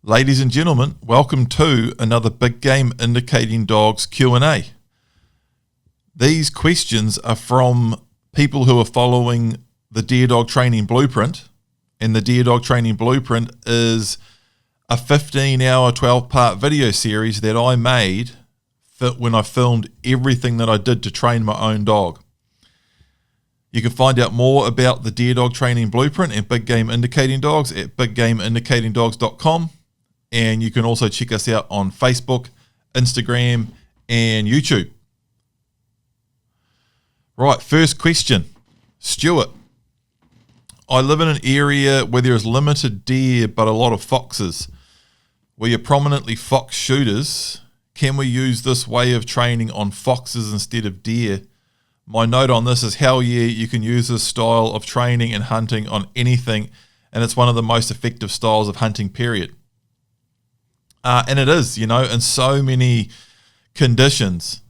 Ladies and gentlemen, welcome to another Big Game Indicating Dogs Q&A. These questions are from people who are following the Deer Dog Training Blueprint, and the Deer Dog Training Blueprint is a 15-hour, 12-part video series that I made when I filmed everything that I did to train my own dog. You can find out more about the Deer Dog Training Blueprint and Big Game Indicating Dogs at biggameindicatingdogs.com. And you can also check us out on Facebook, Instagram, and YouTube. Right, first question. Stuart. I live in an area where there is limited deer but a lot of foxes. We are prominently fox shooters. Can we use this way of training on foxes instead of deer? My note on this is, hell yeah, you can use this style of training and hunting on anything, and it's one of the most effective styles of hunting, period. And it is, in so many conditions,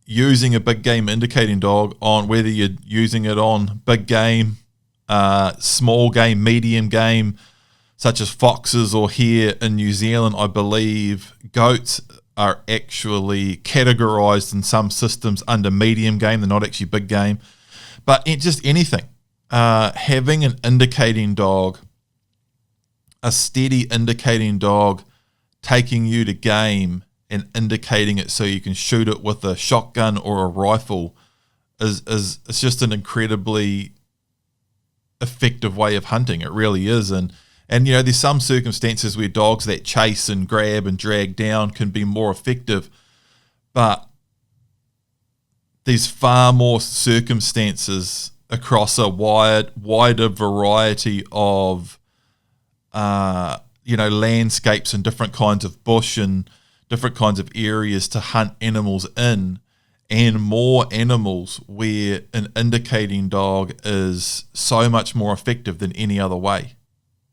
using a big game indicating dog on whether you're using it on big game, small game, medium game, such as foxes, or here in New Zealand, I believe goats are actually categorized in some systems under medium game. They're not actually big game. But just anything. Having an indicating dog, a steady indicating dog, taking you to game and indicating it so you can shoot it with a shotgun or a rifle is it's just an incredibly effective way of hunting. It really is. And there's some circumstances where dogs that chase and grab and drag down can be more effective, but there's far more circumstances across a wider variety of landscapes and different kinds of bush and different kinds of areas to hunt animals in, and more animals where an indicating dog is so much more effective than any other way.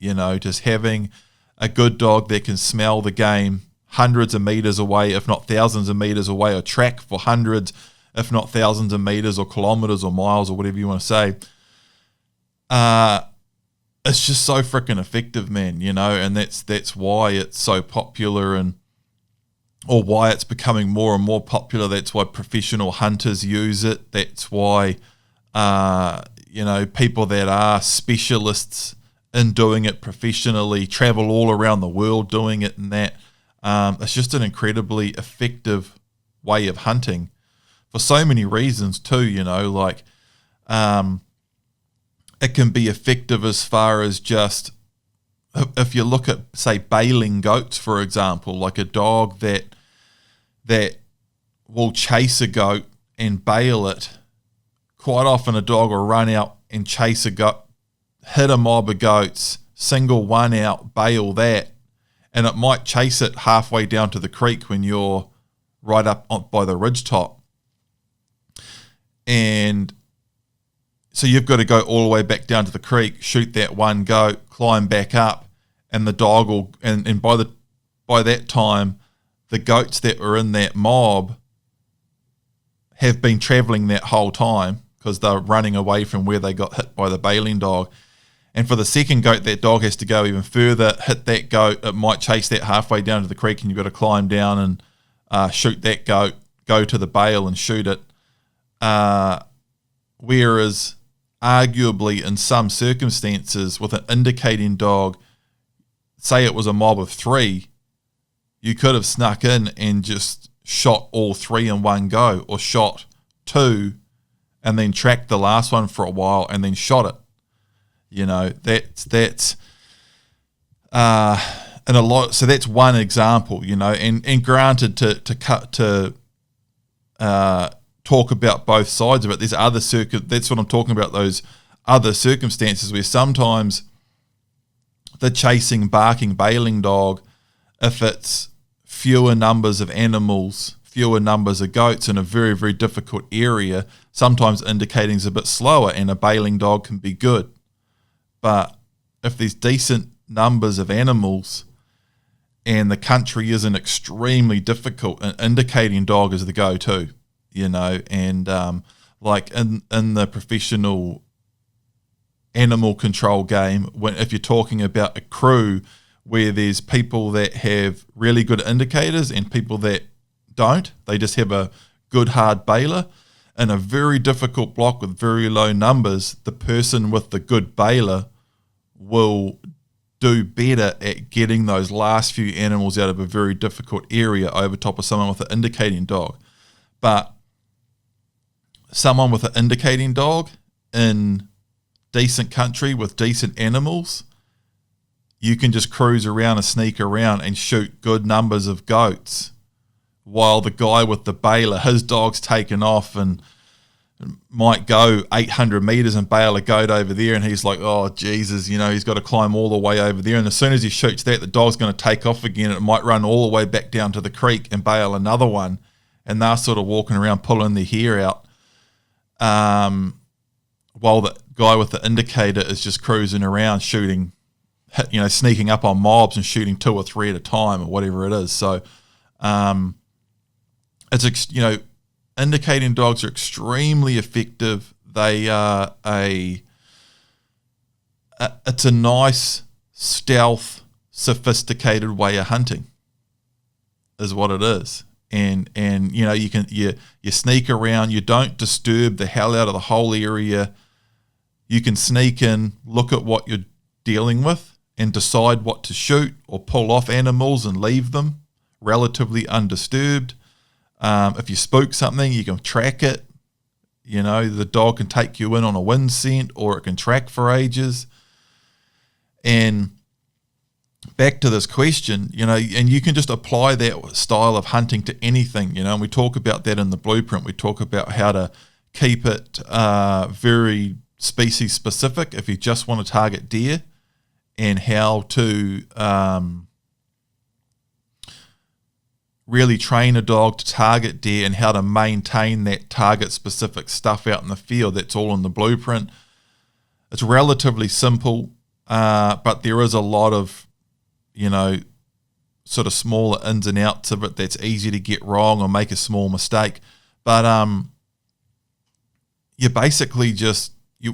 Just having a good dog that can smell the game hundreds of meters away, if not thousands of meters away, or track for hundreds, if not thousands of meters or kilometers or miles or whatever you want to say. It's just so freaking effective, man, and that's why it's so popular, or why it's becoming more and more popular. That's why professional hunters use it. That's why, people that are specialists in doing it professionally travel all around the world doing it, and that it's just an incredibly effective way of hunting for so many reasons too, it can be effective as far as just, if you look at, say, bailing goats, for example, like a dog that will chase a goat and bail it. Quite often a dog will run out and chase a goat, hit a mob of goats, single one out, bail that, and it might chase it halfway down to the creek when you're right up by the ridgetop. And so you've got to go all the way back down to the creek, shoot that one goat, climb back up, and the dog will, and by that time, the goats that were in that mob have been traveling that whole time because they're running away from where they got hit by the bailing dog. And for the second goat, that dog has to go even further, hit that goat. It might chase that halfway down to the creek, and you've got to climb down and shoot that goat, go to the bail and shoot it. Whereas arguably in some circumstances with an indicating dog, say it was a mob of 3, you could have snuck in and just shot all 3 in one go, or shot 2 and then tracked the last one for a while and then shot it. That's and a lot. So that's one example, and granted to talk about both sides of it. There's other that's what I'm talking about, those other circumstances where sometimes the chasing, barking, bailing dog, if it's fewer numbers of animals, fewer numbers of goats in a very, very difficult area, sometimes indicating is a bit slower, and a bailing dog can be good. But if there's decent numbers of animals and the country isn't extremely difficult, an indicating dog is the go-to. And like in the professional animal control game, if you're talking about a crew where there's people that have really good indicators and people that don't. They just have a good hard bailer. In a very difficult block with very low numbers, the person with the good bailer will do better at getting those last few animals out of a very difficult area over top of someone with an indicating dog. But someone with an indicating dog in decent country with decent animals, you can just cruise around and sneak around and shoot good numbers of goats, while the guy with the bailer, his dog's taken off and might go 800 meters and bail a goat over there, and he's like, oh Jesus, he's got to climb all the way over there, and as soon as he shoots that, the dog's going to take off again. It might run all the way back down to the creek and bail another one, and they're sort of walking around pulling their hair out, while the guy with the indicator is just cruising around shooting, sneaking up on mobs and shooting 2 or 3 at a time or whatever it is. So it's indicating dogs are extremely effective. They are it's a nice stealth, sophisticated way of hunting, is what it is. And you sneak around. You don't disturb the hell out of the whole area. You can sneak in, look at what you're dealing with, and decide what to shoot or pull off animals and leave them relatively undisturbed. If you spook something, you can track it. The dog can take you in on a wind scent, or it can track for ages. And back to this question, and you can just apply that style of hunting to anything, and we talk about that in the blueprint. We talk about how to keep it very species specific if you just want to target deer, and how to really train a dog to target deer, and how to maintain that target specific stuff out in the field. That's all in the blueprint. It's relatively simple, but there is a lot of, sort of smaller ins and outs of it that's easy to get wrong or make a small mistake. But you basically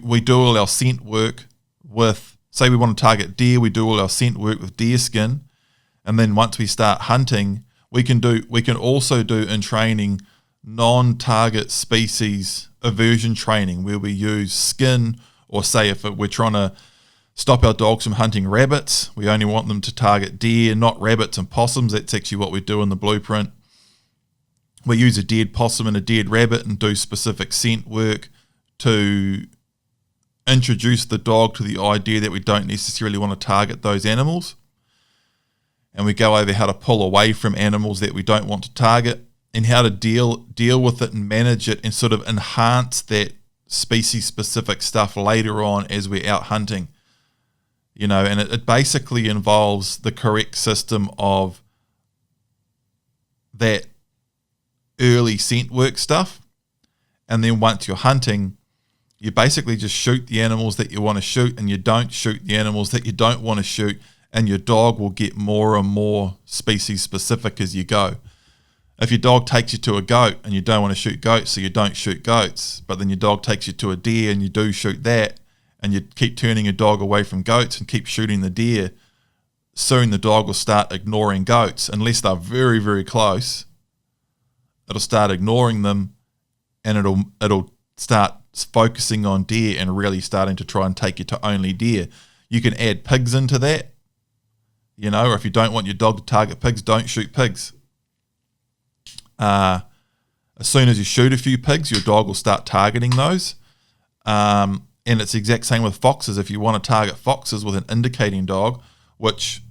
we do all our scent work with, say we want to target deer, we do all our scent work with deer skin, and then once we start hunting, we can also do in training non-target species aversion training, where we use skin, or say if we're trying to stop our dogs from hunting rabbits, we only want them to target deer, not rabbits and possums. That's actually what we do in the blueprint. We use a dead possum and a dead rabbit and do specific scent work to introduce the dog to the idea that we don't necessarily want to target those animals. And we go over how to pull away from animals that we don't want to target, and how to deal with it and manage it, and sort of enhance that species-specific stuff later on as we're out hunting. And it basically involves the correct system of that early scent work stuff. And then once you're hunting, you basically just shoot the animals that you want to shoot, and you don't shoot the animals that you don't want to shoot, and your dog will get more and more species specific as you go. If your dog takes you to a goat and you don't want to shoot goats, so you don't shoot goats, but then your dog takes you to a deer and you do shoot that, and you keep turning your dog away from goats and keep shooting the deer, soon the dog will start ignoring goats. Unless they're very, very close, it'll start ignoring them, and it'll start focusing on deer and really starting to try and take you to only deer. You can add pigs into that, or if you don't want your dog to target pigs, don't shoot pigs. As soon as you shoot a few pigs, your dog will start targeting those. And it's the exact same with foxes. If you want to target foxes with an indicating dog, which,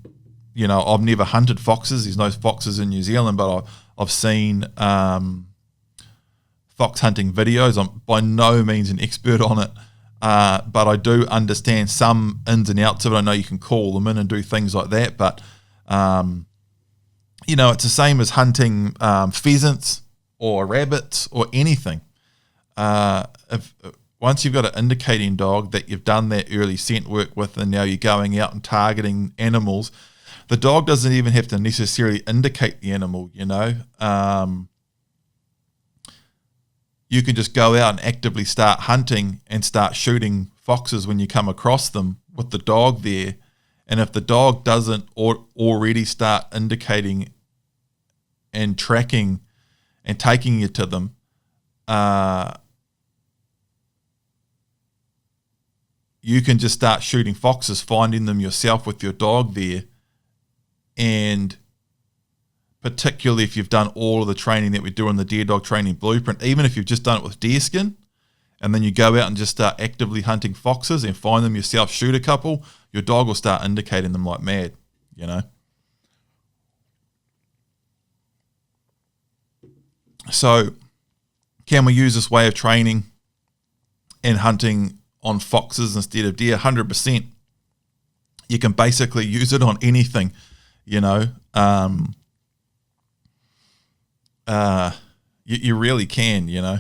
I've never hunted foxes. There's no foxes in New Zealand, but I've seen fox hunting videos. I'm by no means an expert on it, but I do understand some ins and outs of it. I know you can call them in and do things like that, but, it's the same as hunting pheasants or rabbits or anything. Once you've got an indicating dog that you've done that early scent work with, and now you're going out and targeting animals, the dog doesn't even have to necessarily indicate the animal, You can just go out and actively start hunting and start shooting foxes when you come across them with the dog there, And if the dog doesn't already start indicating and tracking and taking you to them, you can just start shooting foxes, finding them yourself with your dog there. And particularly if you've done all of the training that we do in the deer dog training blueprint, even if you've just done it with deer skin, and then you go out and just start actively hunting foxes and find them yourself, shoot a couple, your dog will start indicating them like mad, you know. So can we use this way of training and hunting on foxes instead of deer? 100%. You can basically use it on anything, you know. You really can, you know.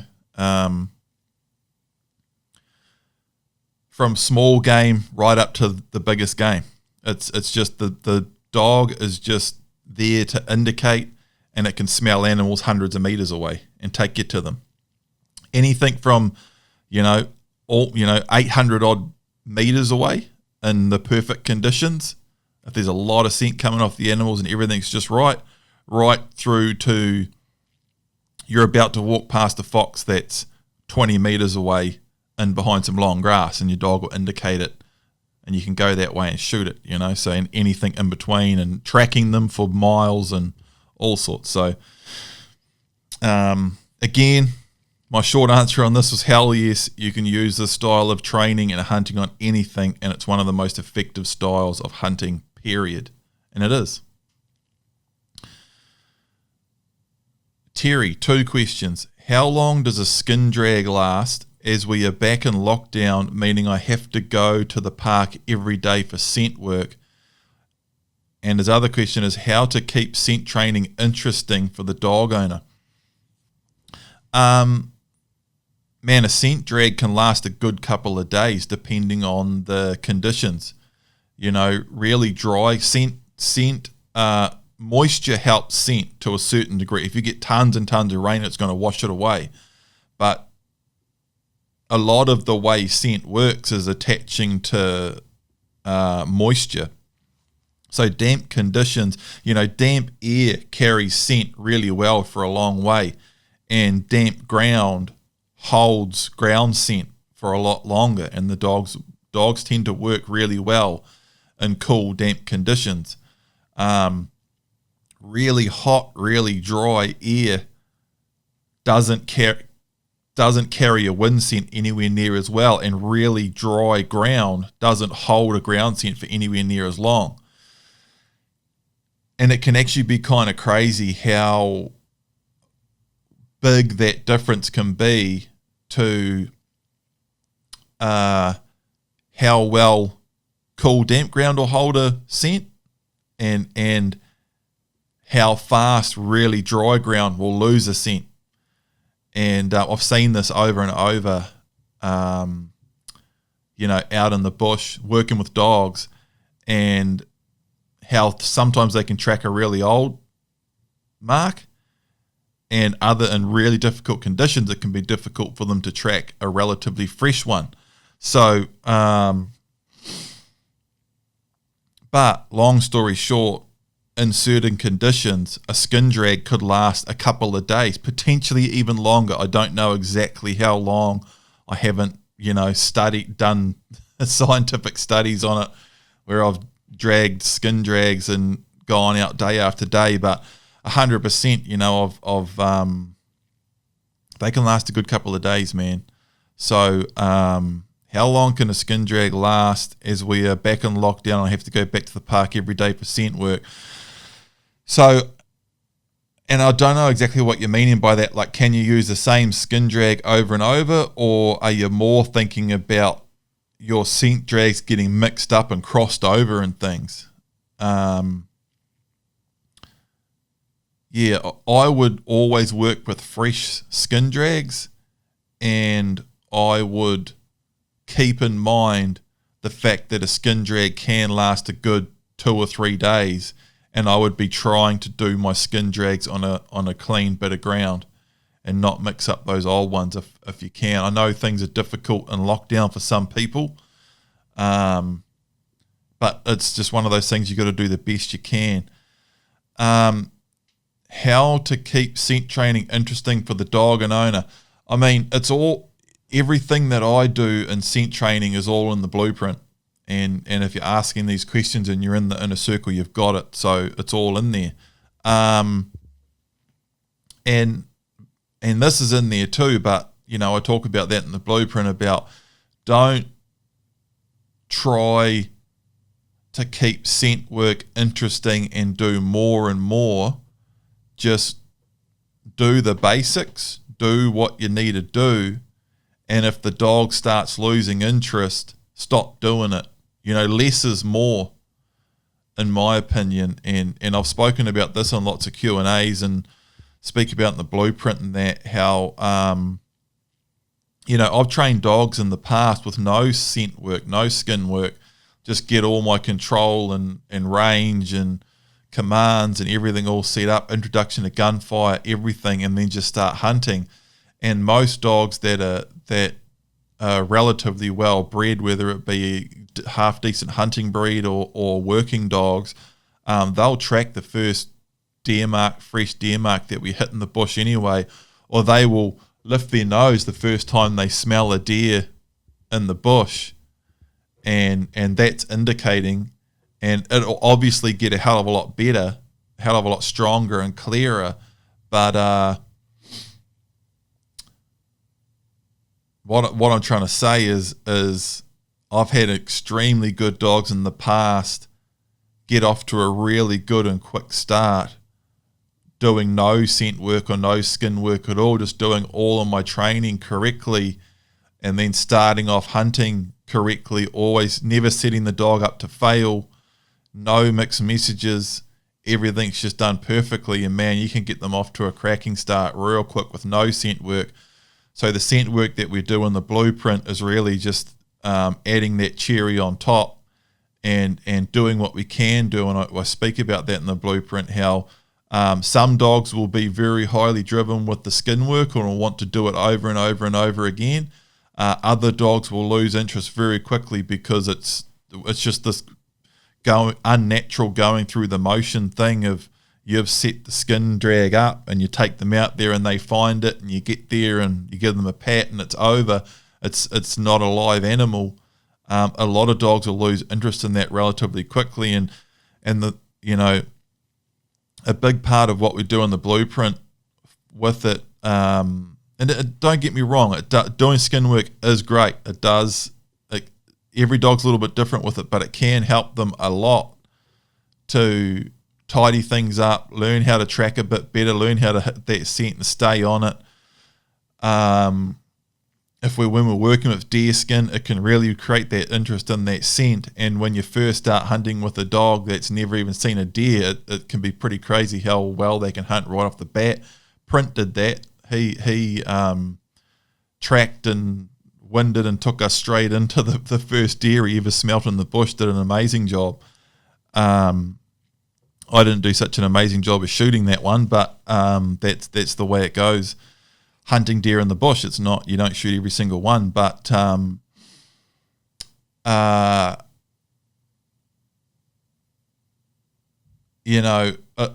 From small game right up to the biggest game. It's just the dog is just there to indicate, and it can smell animals hundreds of meters away and take you to them. Anything from, 800 odd meters away in the perfect conditions, if there's a lot of scent coming off the animals and everything's just right through to you're about to walk past a fox that's 20 meters away and behind some long grass, and your dog will indicate it, and you can go that way and shoot it, you know. So anything in between, and tracking them for miles and all sorts. So again, my short answer on this was hell yes, you can use this style of training and hunting on anything, and it's one of the most effective styles of hunting, period. And it is. Terry, 2 questions. How long does a skin drag last as we are back in lockdown, meaning I have to go to the park every day for scent work? And his other question is how to keep scent training interesting for the dog owner. Man, a scent drag can last a good couple of days depending on the conditions. You know, really dry scent, moisture helps scent to a certain degree. If you get tons and tons of rain, it's going to wash it away. But a lot of the way scent works is attaching to moisture. So damp conditions, damp air carries scent really well for a long way, and damp ground holds ground scent for a lot longer, and the dogs tend to work really well in cool, damp conditions. Really hot, really dry air doesn't carry a wind scent anywhere near as well, and really dry ground doesn't hold a ground scent for anywhere near as long. And it can actually be kind of crazy how big that difference can be to how well cool, damp ground will hold a scent, and how fast really dry ground will lose a scent. And I've seen this over and over, out in the bush, working with dogs, and how sometimes they can track a really old mark, and in really difficult conditions, it can be difficult for them to track a relatively fresh one. So, but long story short, in certain conditions, a skin drag could last a couple of days, potentially even longer. I don't know exactly how long. I haven't, done scientific studies on it where I've dragged skin drags and gone out day after day, but 100%, they can last a good couple of days, man. So, how long can a skin drag last as we are back in lockdown and I have to go back to the park every day for scent work? So, and I don't know exactly what you're meaning by that. Like, can you use the same skin drag over and over, or are you more thinking about your scent drags getting mixed up and crossed over and things? Yeah, I would always work with fresh skin drags, and I would keep in mind the fact that a skin drag can last a good 2 or 3 days, and I would be trying to do my skin drags on a clean bit of ground and not mix up those old ones if you can. I know things are difficult in lockdown for some people, but but it's just one of those things you got to do the best you can. How to keep scent training interesting for the dog and owner. I mean, everything that I do in scent training is all in the blueprint. And if you're asking these questions and you're in the inner circle, you've got it. So it's all in there. And this is in there too, but, I talk about that in the blueprint about don't try to keep scent work interesting and do more and more. Just do the basics, do what you need to do, and if the dog starts losing interest, stop doing it. Less is more, in my opinion, and I've spoken about this on lots of Q&As and speak about in the blueprint and that, how, I've trained dogs in the past with no scent work, no skin work, just get all my control and range and commands and everything all set up, introduction to gunfire, everything, and then just start hunting. And most dogs that are relatively well bred, whether it be half decent hunting breed or working dogs, they'll track the first fresh deer mark that we hit in the bush anyway, or they will lift their nose the first time they smell a deer in the bush, and that's indicating. And it'll obviously get a hell of a lot better, a hell of a lot stronger and clearer. But what I'm trying to say is I've had extremely good dogs in the past get off to a really good and quick start, doing no scent work or no skin work at all, just doing all of my training correctly, and then starting off hunting correctly, always never setting the dog up to fail. No mixed messages, everything's just done perfectly, and man, you can get them off to a cracking start real quick with no scent work. So the scent work that we do in the blueprint is really just adding that cherry on top and doing what we can do, and I speak about that in the blueprint, how some dogs will be very highly driven with the skin work or will want to do it over and over and over again. Other dogs will lose interest very quickly because it's just this unnatural going through the motion thing of you've set the skin drag up and you take them out there and they find it and you get there and you give them a pat and it's over. It's not a live animal. A lot of dogs will lose interest in that relatively quickly, and the a big part of what we do in the blueprint with it, and don't get me wrong, doing skin work is great. It does. Every dog's a little bit different with it, but it can help them a lot to tidy things up, learn how to track a bit better, learn how to hit that scent and stay on it. When we're working with deer skin, it can really create that interest in that scent. And when you first start hunting with a dog that's never even seen a deer, it can be pretty crazy how well they can hunt right off the bat. Print did that. He tracked and winded and took us straight into the first deer he ever smelt in the bush. Did an amazing job. I didn't do such an amazing job of shooting that one, but that's the way it goes. Hunting deer in the bush, it's not, you don't shoot every single one, but a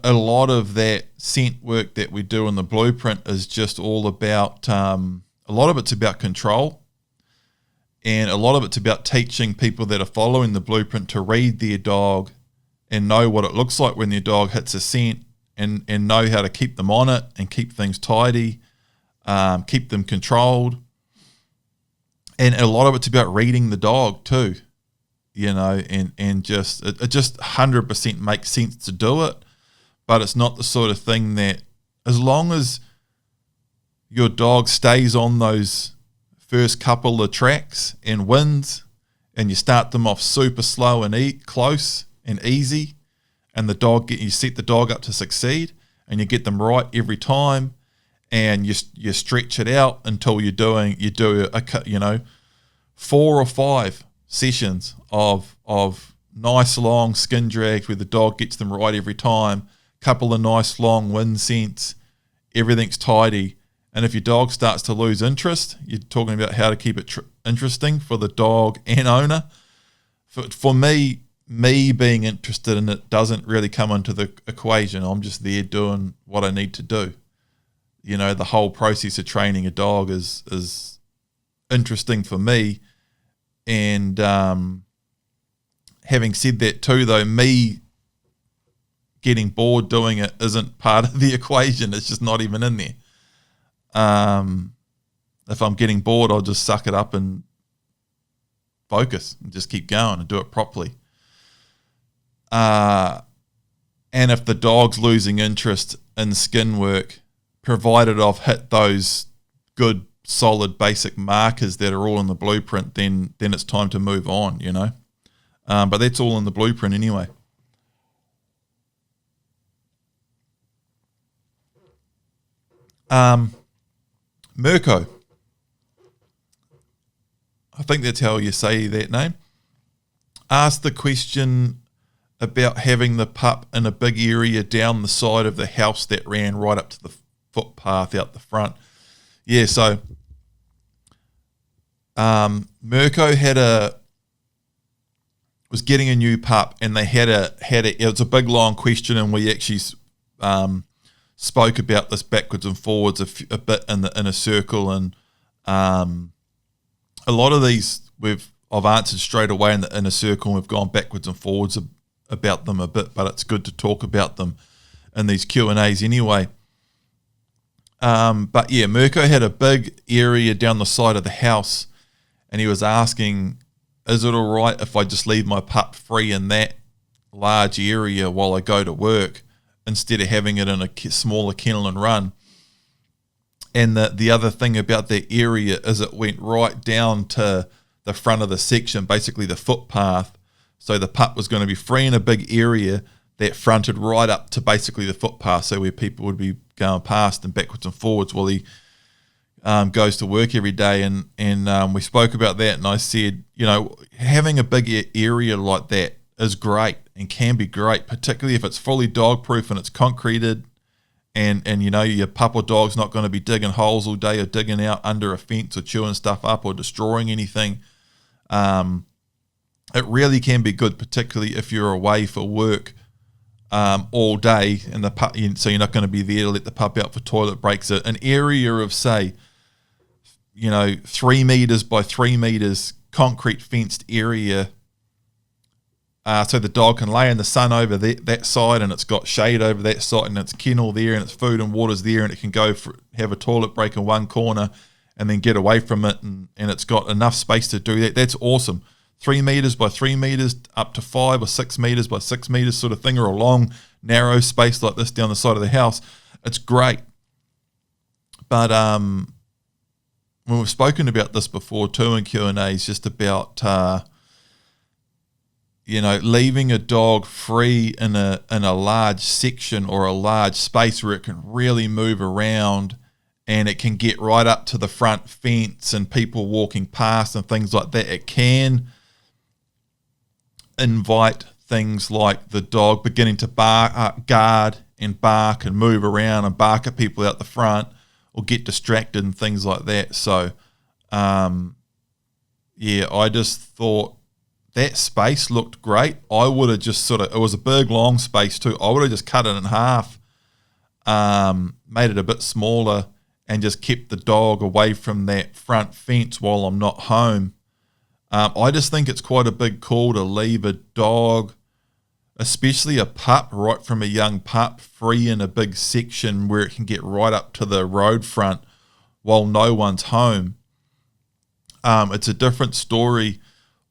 lot of that scent work that we do in the blueprint is just all about, a lot of it's about control, and a lot of it's about teaching people that are following the blueprint to read their dog and know what it looks like when their dog hits a scent, and know how to keep them on it and keep things tidy, keep them controlled. And a lot of it's about reading the dog too, and just, it just 100% makes sense to do it, but it's not the sort of thing that, as long as your dog stays on those first couple of tracks and wins, and you start them off super slow and close and easy, and you set the dog up to succeed, and you get them right every time, and you stretch it out until you do 4 or 5 sessions of nice long skin drags where the dog gets them right every time, couple of nice long wind scents, everything's tidy. And if your dog starts to lose interest, you're talking about how to keep it interesting for the dog and owner. For me, me being interested in it doesn't really come into the equation. I'm just there doing what I need to do. You know, the whole process of training a dog is interesting for me. And having said that too, though, me getting bored doing it isn't part of the equation. It's just not even in there. If I'm getting bored, I'll just suck it up and focus and just keep going and do it properly. And if the dog's losing interest in skin work, provided I've hit those good, solid, basic markers that are all in the blueprint, then it's time to move on, you know. But that's all in the blueprint anyway. Mirko, I think that's how you say that name, asked the question about having the pup in a big area down the side of the house that ran right up to the footpath out the front. Yeah, so Mirko was getting a new pup, and they had it was a big long question, and we actually spoke about this backwards and forwards a bit in a circle, and a lot of these I've answered straight away in a circle, and we've gone backwards and forwards about them a bit, but it's good to talk about them in these Q&As anyway. But yeah, Mirko had a big area down the side of the house, and he was asking, is it all right if I just leave my pup free in that large area while I go to work instead of having it in a smaller kennel and run? And the other thing about that area is it went right down to the front of the section, basically the footpath. So the pup was going to be free in a big area that fronted right up to basically the footpath, so where people would be going past and backwards and forwards while he goes to work every day. And we spoke about that, and I said, you know, having a big area like that is great and can be great, particularly if it's fully dog-proof and it's concreted, and you know, your pup or dog's not going to be digging holes all day or digging out under a fence or chewing stuff up or destroying anything. It really can be good, particularly if you're away for work all day, and the pup, so you're not going to be there to let the pup out for toilet breaks. An area of, say, 3 meters by 3 meters concrete fenced area, so the dog can lay in the sun over that side, and it's got shade over that side, and it's kennel there, and it's food and water's there, and it can go have a toilet break in one corner and then get away from it, and it's got enough space to do that. That's awesome. 3 meters by 3 meters up to 5 or 6 meters by 6 meters sort of thing, or a long narrow space like this down the side of the house. It's great. But when we've spoken about this before too in Q&As, just about leaving a dog free in a large section or a large space where it can really move around, and it can get right up to the front fence and people walking past and things like that. It can invite things like the dog beginning to guard and bark and move around and bark at people out the front, or get distracted and things like that. So, I just thought that space looked great. I would have just it was a big, long space too. I would have just cut it in half, made it a bit smaller, and just kept the dog away from that front fence while I'm not home. I just think it's quite a big call to leave a dog, especially a pup, right from a young pup, free in a big section where it can get right up to the road front while no one's home. It's a different story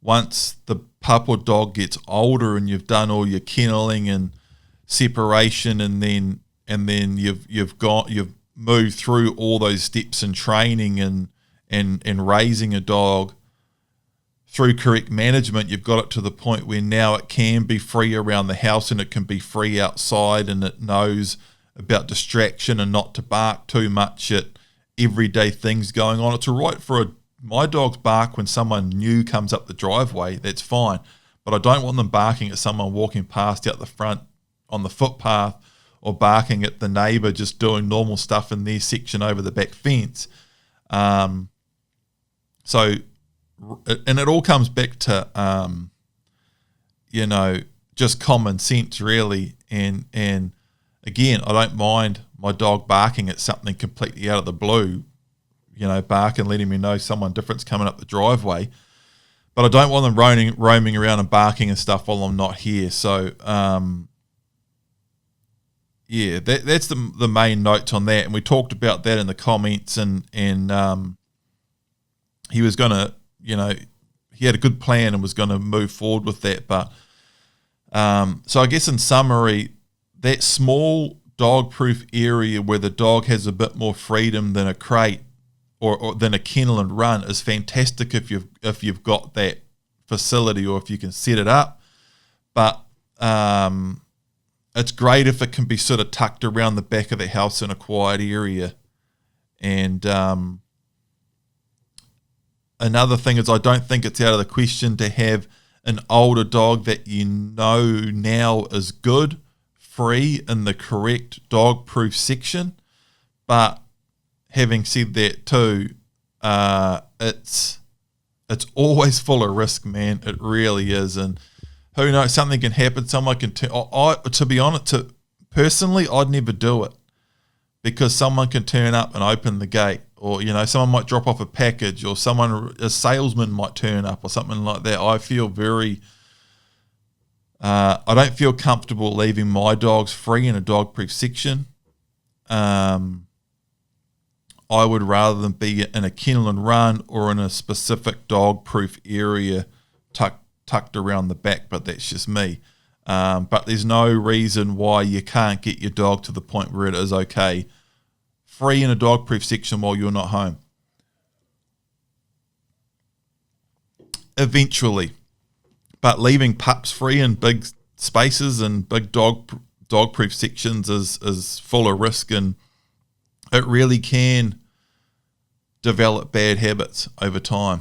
once the pup or dog gets older and you've done all your kenneling and separation, and then you've moved through all those steps in training and raising a dog. Through correct management, you've got it to the point where now it can be free around the house, and it can be free outside, and it knows about distraction and not to bark too much at everyday things going on. It's all right for my dogs bark when someone new comes up the driveway. That's fine, but I don't want them barking at someone walking past out the front on the footpath, or barking at the neighbour just doing normal stuff in their section over the back fence. And it all comes back to just common sense really. And again, I don't mind my dog barking at something completely out of the blue, bark and letting me know someone different's coming up the driveway. But I don't want them roaming around and barking and stuff while I'm not here. So, that's the main notes on that. And we talked about that in the comments, and he was going to, he had a good plan and was going to move forward with that. But so I guess in summary, that small dog-proof area where the dog has a bit more freedom than a crate or than a kennel and run is fantastic if you've got that facility or if you can set it up. But it's great if it can be sort of tucked around the back of the house in a quiet area. And another thing is, I don't think it's out of the question to have an older dog that now is good, free in the correct dog-proof section. But having said that too, it's always full of risk, man. It really is. And who knows, something can happen. Someone can to be honest, personally, I'd never do it, because someone can turn up and open the gate, or someone might drop off a package, or a salesman might turn up or something like that. I feel I don't feel comfortable leaving my dogs free in a dog-proof section. I would rather them be in a kennel and run or in a specific dog-proof area tucked around the back, but that's just me. But there's no reason why you can't get your dog to the point where it is okay, free in a dog-proof section while you're not home. Eventually. But leaving pups free in big spaces and big dog-proof sections is full of risk, and it really can develop bad habits over time.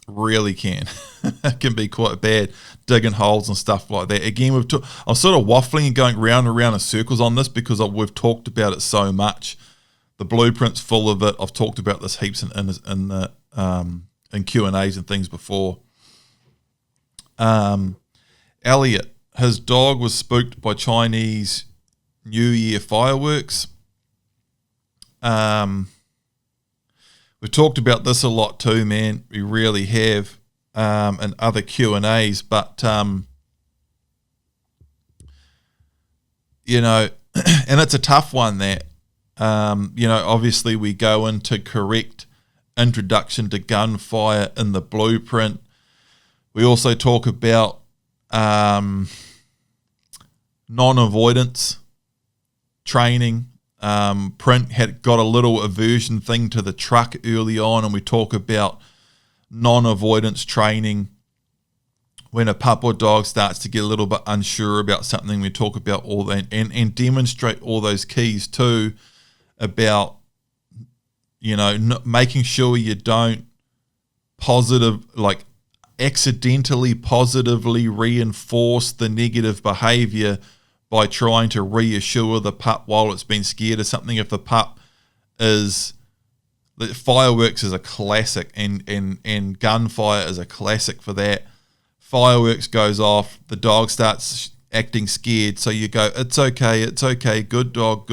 Really can. It can be quite bad, digging holes and stuff like that. Again, I'm sort of waffling and going round and round in circles on this because we've talked about it so much. The blueprint's full of it. I've talked about this heaps in Q&As and things before. Elliot, his dog was spooked by Chinese New Year fireworks. We've talked about this a lot too, man. We really have, in other Q&As, but and it's a tough one. That obviously we go into correct introduction to gunfire in the blueprint. We also talk about non-avoidance training. Print had got a little aversion thing to the truck early on, and we talk about non-avoidance training when a pup or dog starts to get a little bit unsure about something. We talk about all that and demonstrate all those keys too, about making sure you don't accidentally positively reinforce the negative behavior by trying to reassure the pup while it's been scared of something. If the pup fireworks is a classic, and gunfire is a classic for that. Fireworks goes off, the dog starts acting scared, so you go, it's okay, good dog,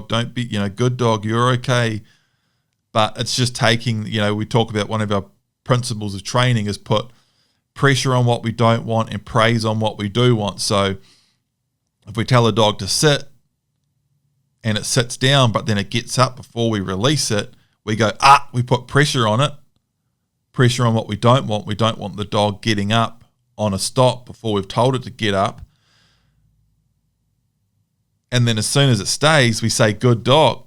don't be, good dog, you're okay. But it's just taking, we talk about one of our principles of training is put pressure on what we don't want and praise on what we do want. So if we tell a dog to sit and it sits down, but then it gets up before we release it, we go, we put pressure on it, pressure on what we don't want. We don't want the dog getting up on a stop before we've told it to get up. And then as soon as it stays, we say, good dog.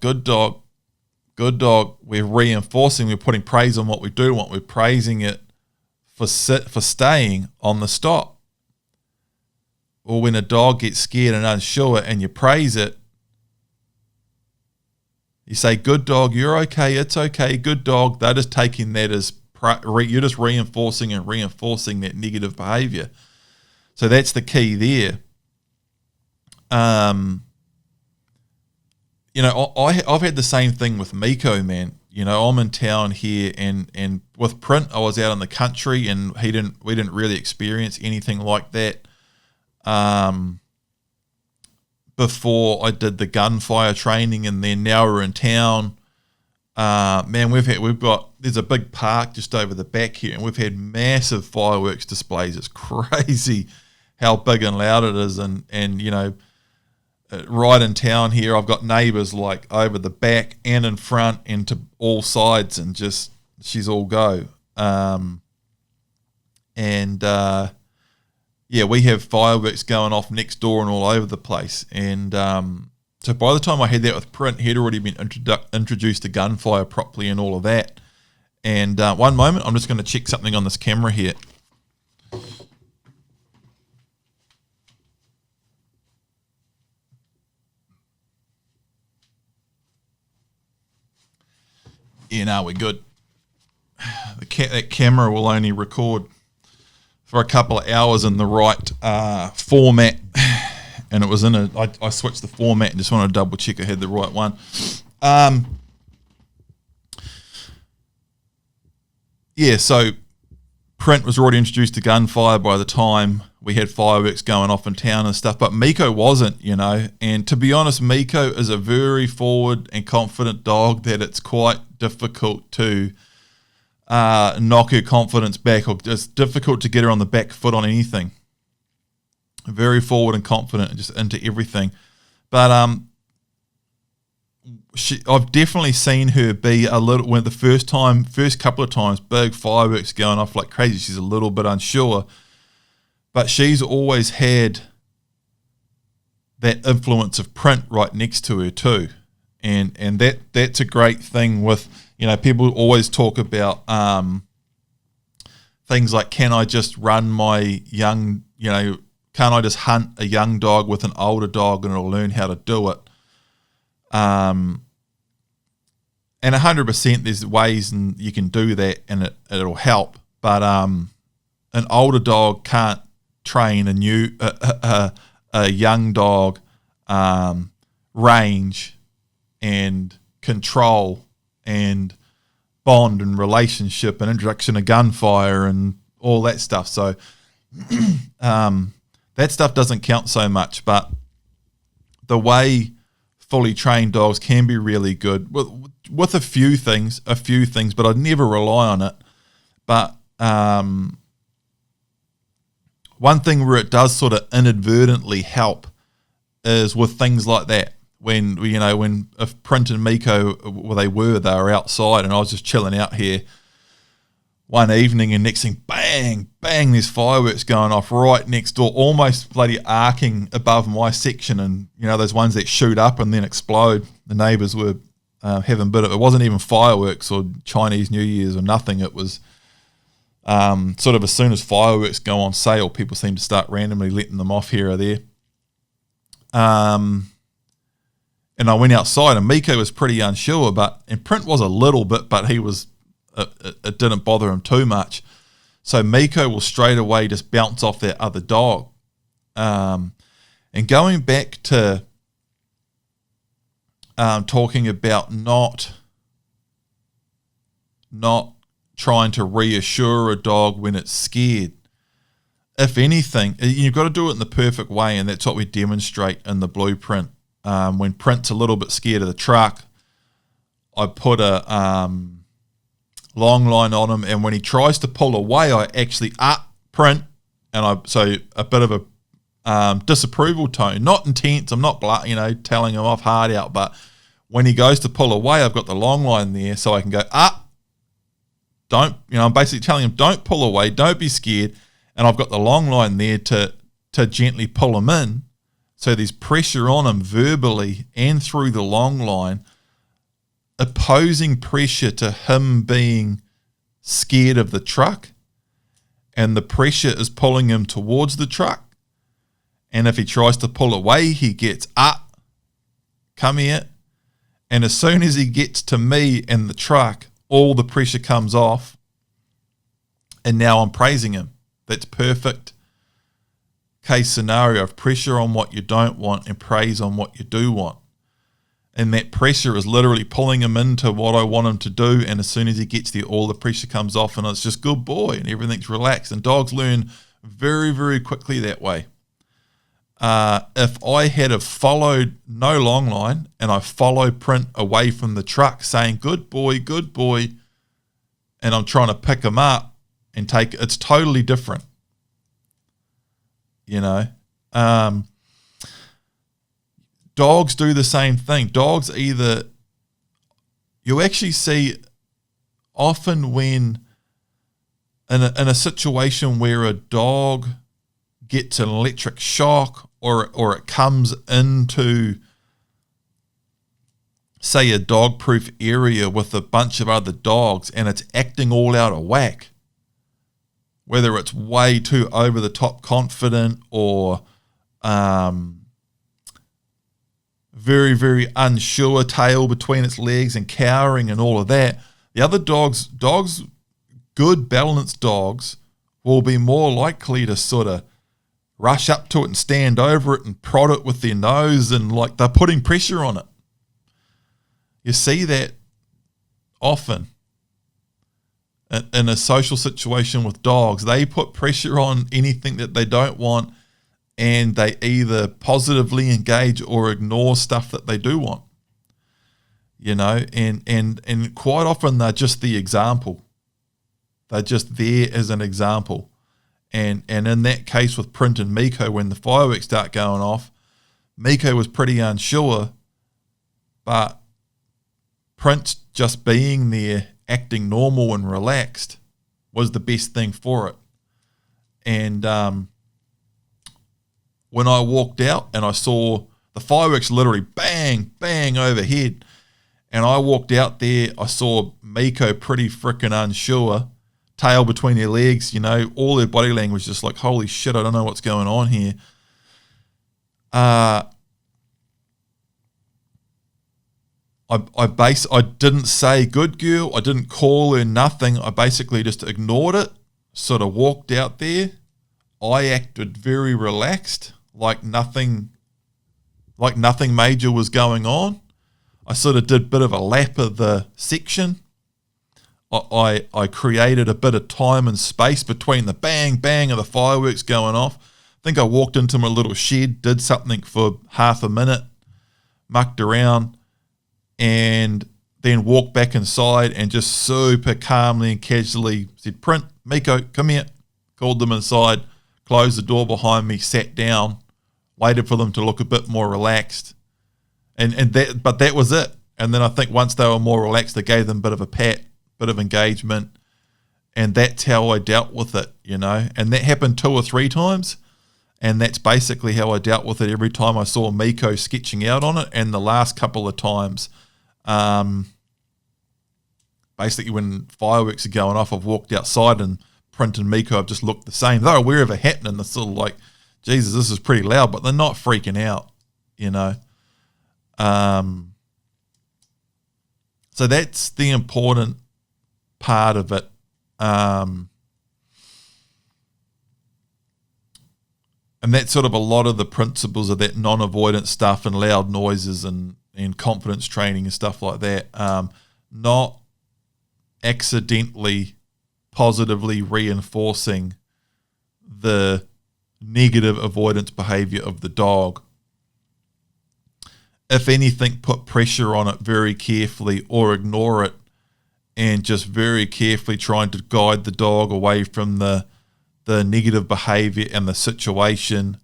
We're reinforcing, we're putting praise on what we do want. We're praising it for staying on the stop. Or when a dog gets scared and unsure and you praise it, you say, good dog, you're okay, it's okay, good dog. They're just taking that as, you're just reinforcing that negative behavior. So that's the key there. I've had the same thing with Miko, man. I'm in town here, and with Print, I was out in the country, and we didn't really experience anything like that before I did the Gunfire training, and then now we're in town. Man, there's a big park just over the back here, and we've had massive fireworks displays. It's crazy how big and loud it is, and right in town here, I've got neighbours like over the back and in front and to all sides, and just she's all go. We have fireworks going off next door and all over the place. And so by the time I had that with Print, he'd already been introduced to Gunfire properly and all of that. And one moment, I'm just going to check something on this camera here. Yeah, no, we're good. That camera will only record for a couple of hours in the right format, and it was I switched the format and just wanted to double check I had the right one. So Print was already introduced to Gunfire by the time we had fireworks going off in town and stuff, but Miko wasn't, and to be honest, Miko is a very forward and confident dog that it's quite difficult to knock her confidence back, or it's difficult to get her on the back foot on anything. Very forward and confident and just into everything. But I've definitely seen her be a little, when the first couple of times, big fireworks going off like crazy, she's a little bit unsure. But she's always had that influence of Print right next to her too. And that's a great thing with, people always talk about things like, can I just run my young, can I just hunt a young dog with an older dog and it'll learn how to do it? And 100% there's ways and you can do that and it'll help. But an older dog can't train a young dog range and control and bond and relationship and introduction of Gunfire and all that stuff. So that stuff doesn't count so much, but the way fully trained dogs can be really good with a few things, but I'd never rely on it. But one thing where it does sort of inadvertently help is with things like that. When if Print and Miko, they were outside, and I was just chilling out here one evening, and next thing, bang, bang, there's fireworks going off right next door, almost bloody arcing above my section, and those ones that shoot up and then explode. The neighbours were having a bit of, it wasn't even fireworks or Chinese New Year's or nothing. It was sort of as soon as fireworks go on sale, people seem to start randomly letting them off here or there. And I went outside, and Miko was pretty unsure, and Print was a little bit, but he was, it didn't bother him too much. So Miko will straight away just bounce off that other dog. And going back to talking about not trying to reassure a dog when it's scared. If anything, you've got to do it in the perfect way, and that's what we demonstrate in the blueprint. When Print's a little bit scared of the truck, I put a long line on him, and when he tries to pull away, I actually Print, and so a bit of a disapproval tone, not intense. I'm not telling him off hard out, but when he goes to pull away, I've got the long line there, so I can go don't. I'm basically telling him, don't pull away, don't be scared, and I've got the long line there to gently pull him in. So there's pressure on him verbally and through the long line, opposing pressure to him being scared of the truck, and the pressure is pulling him towards the truck. And if he tries to pull away, he gets come here. And as soon as he gets to me and the truck, all the pressure comes off, and now I'm praising him. That's perfect case scenario of pressure on what you don't want and praise on what you do want. And that pressure is literally pulling him into what I want him to do. And as soon as he gets there, all the pressure comes off and it's just good boy and everything's relaxed. And dogs learn very, very quickly that way. If I had have followed no long line and I follow Print away from the truck saying, good boy, and I'm trying to pick him up and take, it's totally different. You know, dogs do the same thing. Dogs either, you actually see often when in a situation where a dog gets an electric shock or it comes into, say, a dog-proof area with a bunch of other dogs and it's acting all out of whack, whether it's way too over-the-top confident or very, very unsure, tail between its legs and cowering and all of that, the other dogs, good balanced dogs, will be more likely to sort of rush up to it and stand over it and prod it with their nose and like they're putting pressure on it. You see that often in a social situation with dogs. They put pressure on anything that they don't want and they either positively engage or ignore stuff that they do want. You know, and quite often they're just the example. They're just there as an example. And in that case with Print and Miko, when the fireworks start going off, Miko was pretty unsure, but Print just being there, acting normal and relaxed, was the best thing for it. And when I walked out and I saw the fireworks literally bang, bang overhead, and I walked out there, I saw Miko pretty freaking unsure, tail between their legs, you know, all their body language just like, holy shit, I don't know what's going on here. I didn't say good girl, I didn't call her nothing, I basically just ignored it, sort of walked out there. I acted very relaxed, like nothing major was going on. I sort of did a bit of a lap of the section. I created a bit of time and space between the bang, bang of the fireworks going off. I think I walked into my little shed, did something for half a minute, mucked around, and then walked back inside and just super calmly and casually said, Print, Miko, come here. Called them inside, closed the door behind me, sat down, waited for them to look a bit more relaxed. But that was it. And then I think once they were more relaxed, I gave them a bit of a pat, bit of engagement, and that's how I dealt with it, you know. And that happened 2 or 3 times, and that's basically how I dealt with it every time I saw Miko sketching out on it. And the last couple of times, basically when fireworks are going off, I've walked outside and Print and Miko have just looked the same. They're aware of it happening. They're sort of like, Jesus, this is pretty loud, but they're not freaking out, you know. So that's the important part of it. And that's sort of a lot of the principles of that non-avoidance stuff and loud noises and confidence training and stuff like that. Not accidentally positively reinforcing the negative avoidance behavior of the dog. If anything, put pressure on it very carefully or ignore it and just very carefully trying to guide the dog away from the negative behavior and the situation,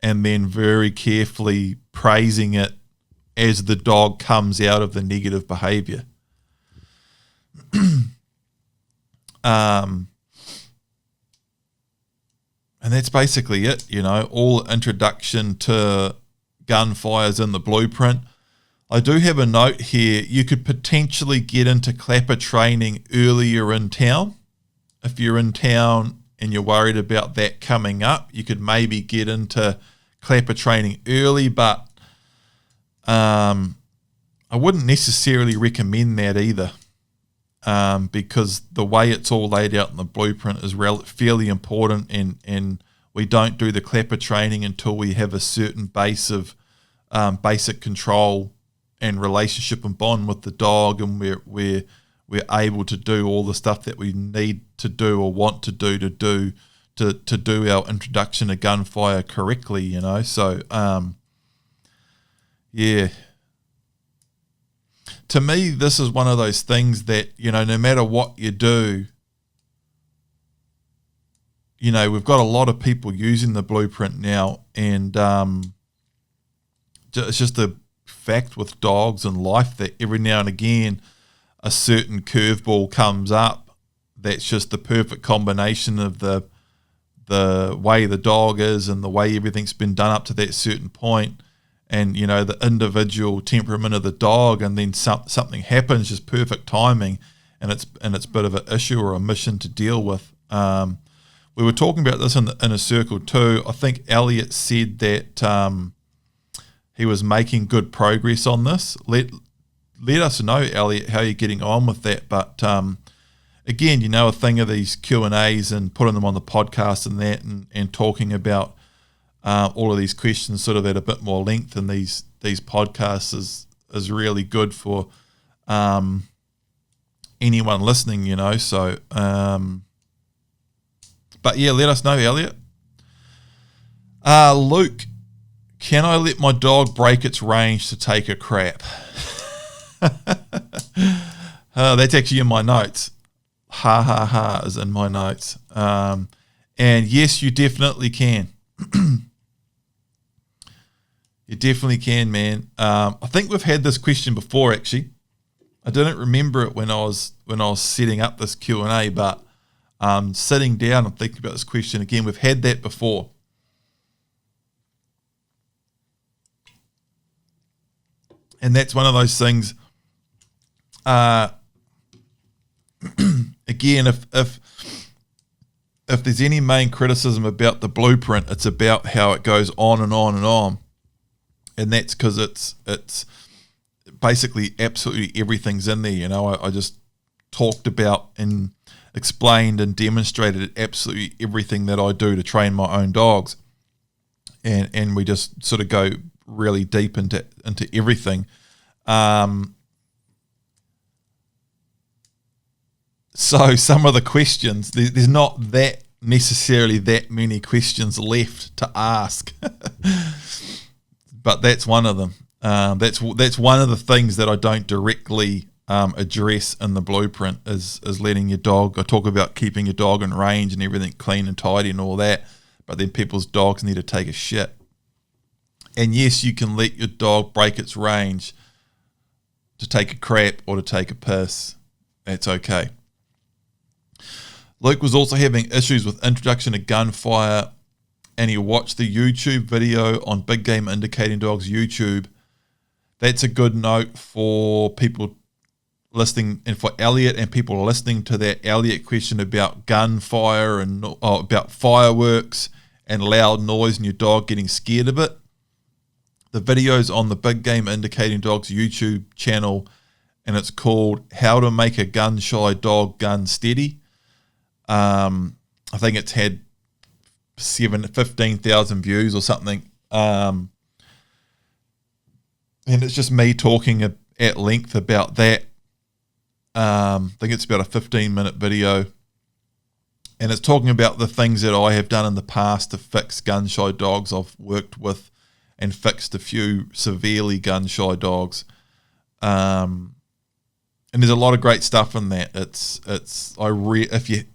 and then very carefully praising it as the dog comes out of the negative behavior. And that's basically it, you know, all introduction to Gunfire's in the blueprint. I do have a note here. You could potentially get into clapper training earlier in town. If you're in town and you're worried about that coming up, you could maybe get into clapper training early, but I wouldn't necessarily recommend that either, because the way it's all laid out in the blueprint is fairly important, and we don't do the clapper training until we have a certain base of basic control and relationship and bond with the dog, and we're able to do all the stuff that we need to do or want to do to do our introduction to Gunfire correctly, you know. So yeah, to me, this is one of those things that, you know, no matter what you do, you know, we've got a lot of people using the blueprint now, and it's just a fact with dogs and life that every now and again a certain curveball comes up that's just the perfect combination of the way the dog is and the way everything's been done up to that certain point, and, you know, the individual temperament of the dog, and then something happens, just perfect timing, and it's a bit of an issue or a mission to deal with. We were talking about this in a circle too. I think Elliot said that he was making good progress on this. Let us know, Elliot, how you're getting on with that. But again, you know, a thing of these Q&As and putting them on the podcast and that, and talking about all of these questions sort of at a bit more length in these podcasts is really good for anyone listening, you know. So, but yeah, let us know, Elliot. Luke, can I let my dog break its range to take a crap? That's actually in my notes. Ha ha ha is in my notes. And yes, you definitely can. You definitely can, man. I think we've had this question before, actually. I didn't remember it when I was setting up this Q&A, but sitting down and thinking about this question again, we've had that before. And that's one of those things. Again, if there's any main criticism about the blueprint, it's about how it goes on and on and on, and that's because it's basically absolutely everything's in there. You know, I just talked about and explained and demonstrated absolutely everything that I do to train my own dogs, and we just sort of go really deep into everything. So some of the questions, there's not that necessarily that many questions left to ask, but that's one of them. That's one of the things that I don't directly address in the blueprint is letting your dog. I talk about keeping your dog in range and everything clean and tidy and all that, but then people's dogs need to take a shit. And yes, you can let your dog break its range to take a crap or to take a piss. That's okay. Luke was also having issues with introduction to Gunfire, and he watched the YouTube video on Big Game Indicating Dogs YouTube. That's a good note for people listening, and for Elliot and people listening to that Elliot question about gunfire and about fireworks and loud noise and your dog getting scared of it. The video's on the Big Game Indicating Dogs YouTube channel, and it's called How to Make a Gun-Shy Dog Gun Steady. I think it's had 15,000 views or something. And it's just me talking at length about that. I think it's about a 15-minute video. And it's talking about the things that I have done in the past to fix gun-shy dogs. I've worked with and fixed a few severely gun-shy dogs. And there's a lot of great stuff in that.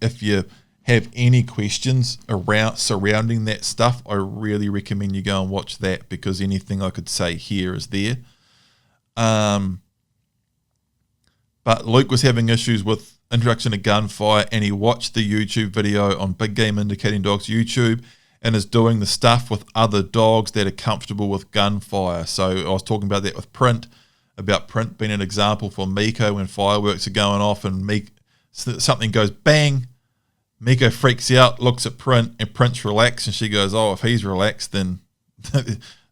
If you have any questions surrounding that stuff, I really recommend you go and watch that, because anything I could say here is there. But Luke was having issues with introduction to Gunfire, and he watched the YouTube video on Big Game Indicating Dogs YouTube and is doing the stuff with other dogs that are comfortable with Gunfire. So I was talking about that with Print, about Print being an example for Miko when fireworks are going off and something goes bang, Miko freaks out, looks at Print, and Print's relaxed, and she goes, oh, if he's relaxed, then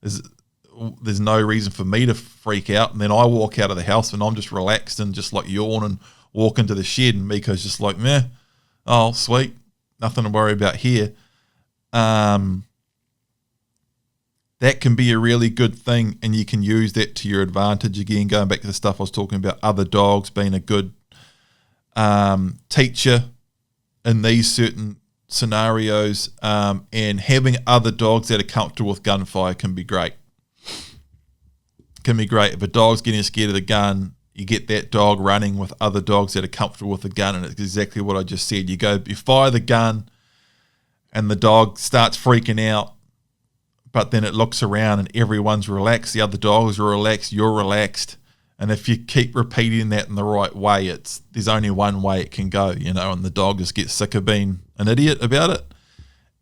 there's no reason for me to freak out. And then I walk out of the house and I'm just relaxed and just like yawn and walk into the shed, and Miko's just like, meh, oh, sweet, nothing to worry about here. that can be a really good thing, and you can use that to your advantage. Again, going back to the stuff I was talking about, other dogs being a good teacher in these certain scenarios, and having other dogs that are comfortable with gunfire can be great. Can be great. If a dog's getting scared of the gun, you get that dog running with other dogs that are comfortable with the gun, and it's exactly what I just said. You fire the gun, and the dog starts freaking out, but then it looks around and everyone's relaxed. The other dogs are relaxed. You're relaxed. And if you keep repeating that in the right way, there's only one way it can go, and the dog just gets sick of being an idiot about it,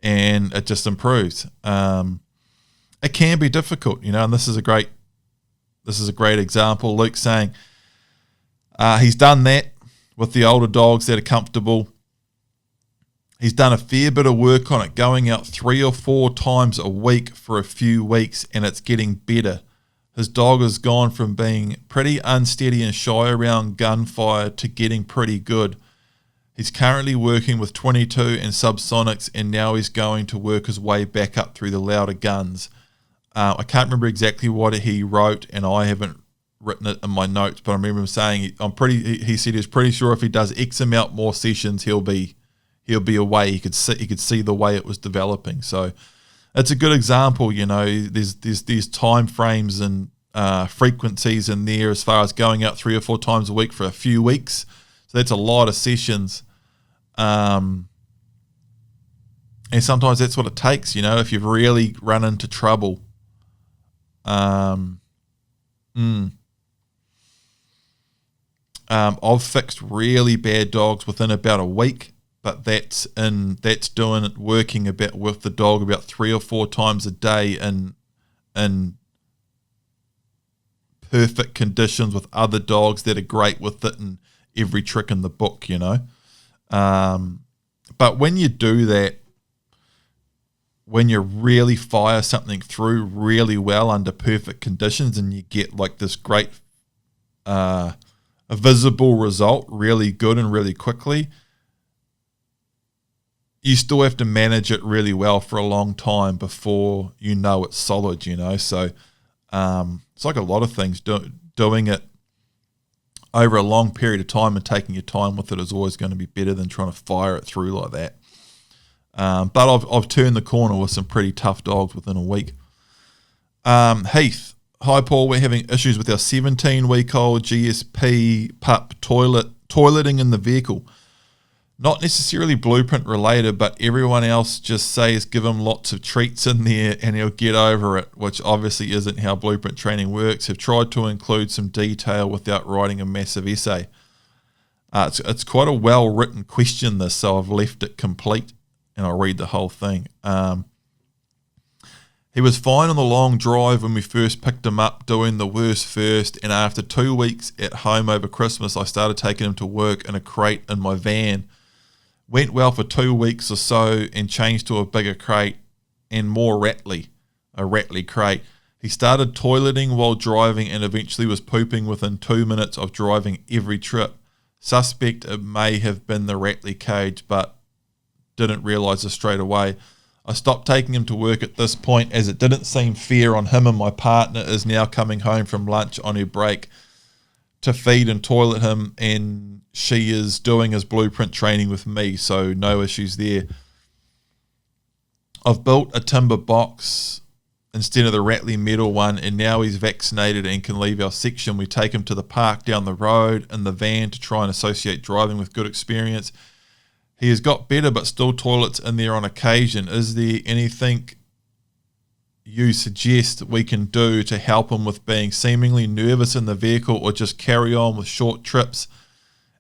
and it just improves. It can be difficult, and this is a great example. Luke's saying he's done that with the older dogs that are comfortable. He's done a fair bit of work on it, going out 3 or 4 times a week for a few weeks, and it's getting better. His dog has gone from being pretty unsteady and shy around gunfire to getting pretty good. He's currently working with 22 and subsonics, and now he's going to work his way back up through the louder guns. I can't remember exactly what he wrote, and I haven't written it in my notes, but I remember him saying he said he's pretty sure if he does X amount more sessions, he'll be away. He could see the way it was developing. So it's a good example. There's time frames and frequencies in there as far as going out 3 or 4 times a week for a few weeks. So that's a lot of sessions. And sometimes that's what it takes, if you've really run into trouble. I've fixed really bad dogs within about a week, but that's doing it, working a bit with the dog about 3 or 4 times a day in perfect conditions with other dogs that are great with it and every trick in the book, But when you do that, when you really fire something through really well under perfect conditions, and you get like this great a visible result really good and really quickly, you still have to manage it really well for a long time before it's solid, So it's like a lot of things. Doing it over a long period of time and taking your time with it is always going to be better than trying to fire it through like that. But I've turned the corner with some pretty tough dogs within a week. Heath, hi Paul, we're having issues with our 17-week-old GSP pup toileting in the vehicle. Not necessarily blueprint related, but everyone else just says give him lots of treats in there and he'll get over it, which obviously isn't how blueprint training works. Have tried to include some detail without writing a massive essay. It's quite a well-written question, this, so I've left it complete and I'll read the whole thing. He was fine on the long drive when we first picked him up, doing the worst first, and after 2 weeks at home over Christmas, I started taking him to work in a crate in my van. Went well for 2 weeks or so and changed to a bigger crate and more a rattly crate. He started toileting while driving and eventually was pooping within 2 minutes of driving every trip. Suspect it may have been the rattly cage, but didn't realise it straight away. I stopped taking him to work at this point as it didn't seem fair on him, and my partner is now coming home from lunch on her break to feed and toilet him, and she is doing his blueprint training with me, so no issues there. I've built a timber box instead of the rattly metal one, and now he's vaccinated and can leave our section. We take him to the park down the road in the van to try and associate driving with good experience. He has got better but still toilets in there on occasion. Is there anything you suggest we can do to help him with being seemingly nervous in the vehicle, or just carry on with short trips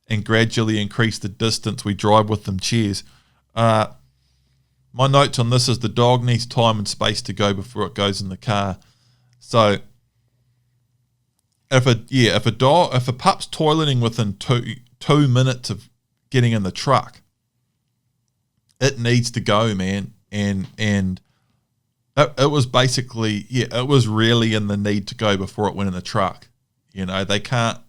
and gradually increase the distance we drive with them? Cheers. My notes on this is the dog needs time and space to go before it goes in the car. So if a pup's toileting within two minutes of getting in the truck, it needs to go, man. And it was basically, it was really in the need to go before it went in the truck. They can't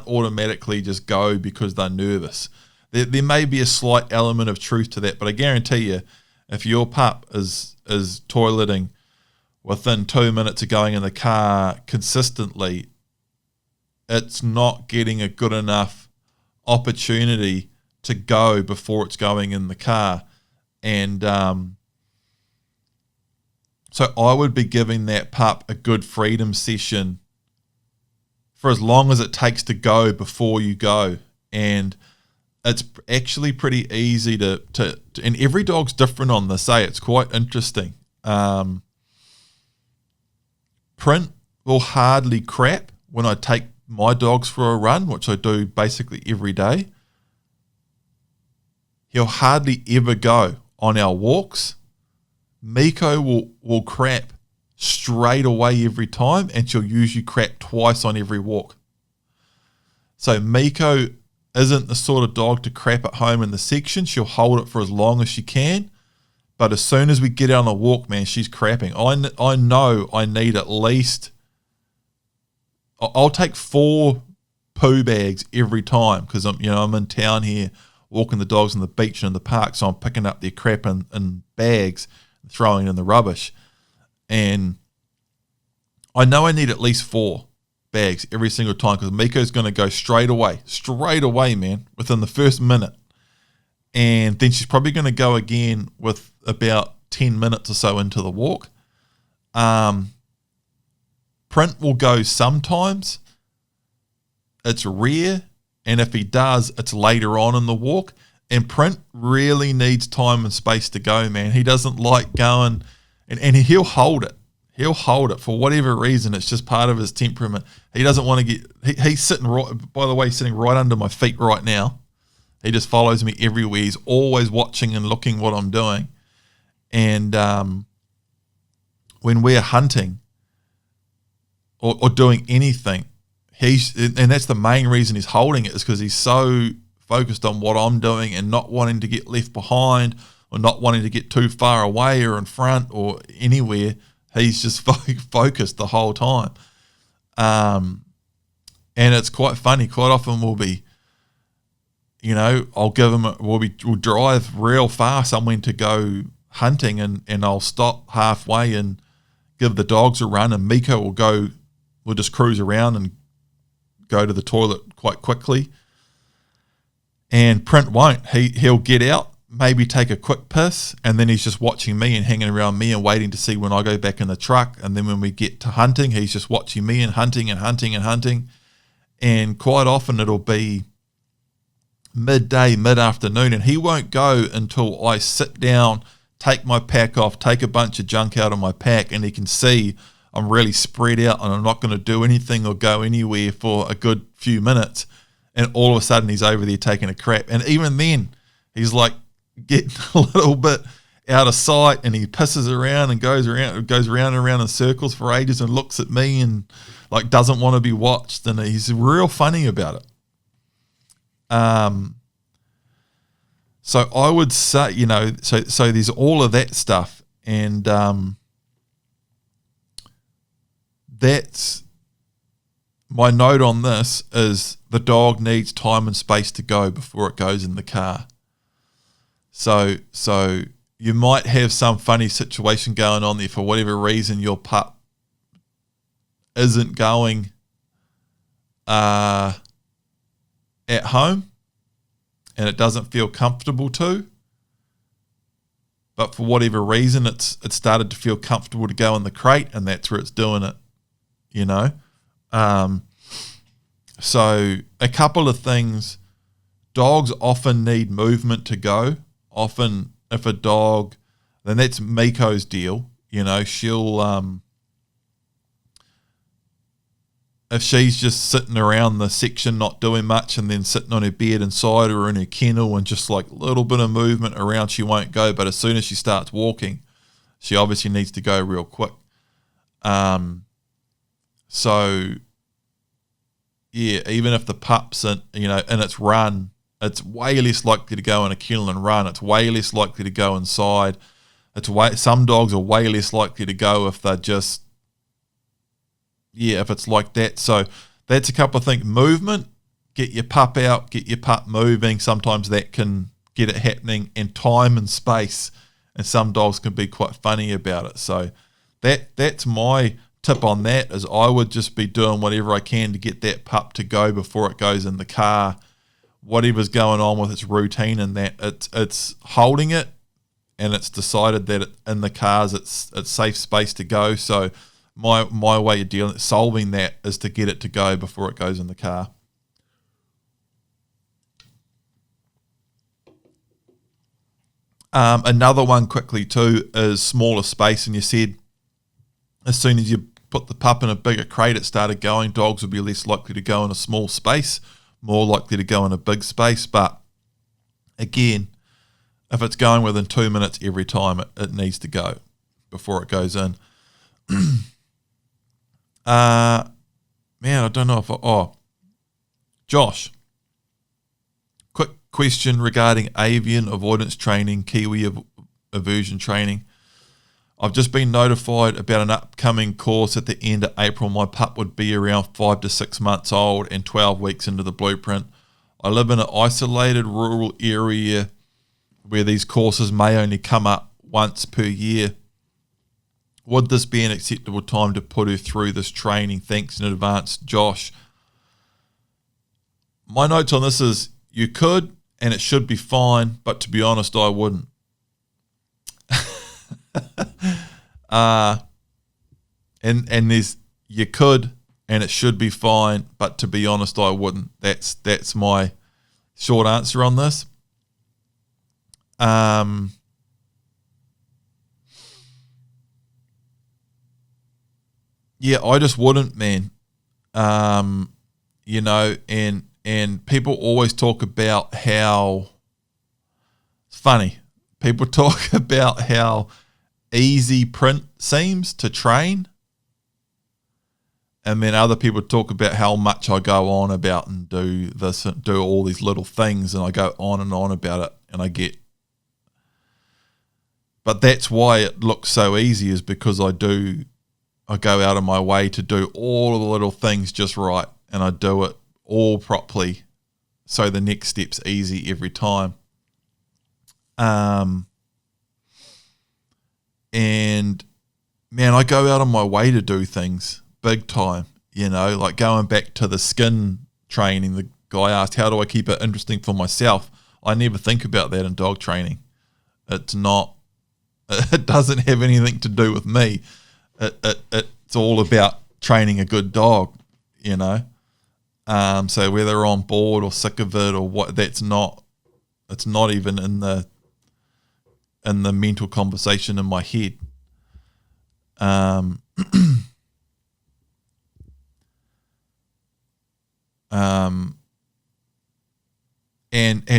automatically just go because they're nervous. There may be a slight element of truth to that, but I guarantee you, if your pup is toileting within 2 minutes of going in the car consistently, it's not getting a good enough opportunity to go before it's going in the car. And so I would be giving that pup a good freedom session for as long as it takes to go before you go. And it's actually pretty easy to and every dog's different on this, it's quite interesting. Print will hardly crap when I take my dogs for a run, which I do basically every day. He'll hardly ever go on our walks. Miko will crap straight away every time, and she'll usually crap twice on every walk. So Miko isn't the sort of dog to crap at home in the section. She'll hold it for as long as she can, but as soon as we get out on a walk, man, she's crapping. I know I need at least, I'll take 4 poo bags every time, because I'm in town here walking the dogs on the beach and in the park, so I'm picking up their crap in bags and throwing it in the rubbish. And I know I need at least 4 bags every single time, because Miko's going to go straight away, man, within the first minute. And then she's probably going to go again with about 10 minutes or so into the walk. Print will go sometimes. It's rare. And if he does, it's later on in the walk. And Print really needs time and space to go, man. He doesn't like going, and he'll hold it. He'll hold it for whatever reason. It's just part of his temperament. He doesn't want to get, he's sitting right, by the way, sitting right under my feet right now. He just follows me everywhere. He's always watching and looking what I'm doing. And when we're hunting or doing anything, and that's the main reason he's holding it, is because he's so focused on what I'm doing and not wanting to get left behind or not wanting to get too far away or in front or anywhere. He's just focused the whole time. And it's quite funny. Quite often we'll be, I'll give him, we'll drive real far somewhere to go hunting, and I'll stop halfway and give the dogs a run, and Miko will just cruise around and go to the toilet quite quickly. And Print won't. He'll get out, maybe take a quick piss, and then he's just watching me and hanging around me and waiting to see when I go back in the truck. And then when we get to hunting, he's just watching me and hunting and hunting and hunting. And quite often it'll be midday, mid-afternoon, and he won't go until I sit down, take my pack off, take a bunch of junk out of my pack, and he can see I'm really spread out and I'm not going to do anything or go anywhere for a good few minutes. And all of a sudden he's over there taking a crap. And even then he's like getting a little bit out of sight, and he pisses around and goes around and around in circles for ages and looks at me and like doesn't want to be watched. And he's real funny about it. So I would say, so there's all of that stuff, and that's my note on this, is the dog needs time and space to go before it goes in the car. So you might have some funny situation going on there for whatever reason. Your pup isn't going at home, and it doesn't feel comfortable to. But for whatever reason, it started to feel comfortable to go in the crate, and that's where it's doing it, So a couple of things. Dogs often need movement to go. Often if a dog, then that's Miko's deal, she'll, if she's just sitting around the section not doing much, and then sitting on her bed inside or in her kennel and just like a little bit of movement around, she won't go. But as soon as she starts walking, she obviously needs to go real quick. So yeah, even if the pup's in its run, it's way less likely to go in a kennel and run. It's way less likely to go inside. Some dogs are way less likely to go if they're just, if it's like that. So that's a couple of things. Movement, get your pup out, get your pup moving. Sometimes that can get it happening. And time and space. And some dogs can be quite funny about it. So That's my tip on that, is I would just be doing whatever I can to get that pup to go before it goes in the car. Whatever's going on with its routine, and that it's holding it, and it's decided that in the cars it's safe space to go. So my way of solving that is to get it to go before it goes in the car. Another one quickly too is smaller space, and you said as soon as you put the pup in a bigger crate it started going. Dogs would be less likely to go in a small space, more likely to go in a big space. But again, if it's going within 2 minutes every time, it needs to go before it goes in. Man, I don't know if Josh, quick question regarding Avian avoidance training, Kiwi aversion training. I've just been notified about an upcoming course at the end of April. My pup would be around 5 to 6 months old and 12 weeks into the blueprint. I live in an isolated rural area where these courses may only come up once per year. Would this be an acceptable time to put her through this training? Thanks in advance, Josh. My notes on this is you could and it should be fine, but to be honest, I wouldn't. And there's you could and it should be fine, but to be honest, I wouldn't. That's my short answer on this. Yeah, I just wouldn't, man. You know, and people always talk about how it's funny. People talk about how easy print seems to train, and then other people talk about how much I go on about and do this and do all these little things, and I go on and on about it, and but that's why it looks so easy, is because I go out of my way to do all of the little things just right, and I do it all properly, so the next step's easy every time. And man, I go out of my way to do things big time, you know, like going back to the skin training. The guy asked, how do I keep it interesting for myself? I never think about that in dog training. It doesn't have anything to do with me. It's all about training a good dog, you know. So whether they're on board or sick of it or what, it's not even in the mental conversation in my head. And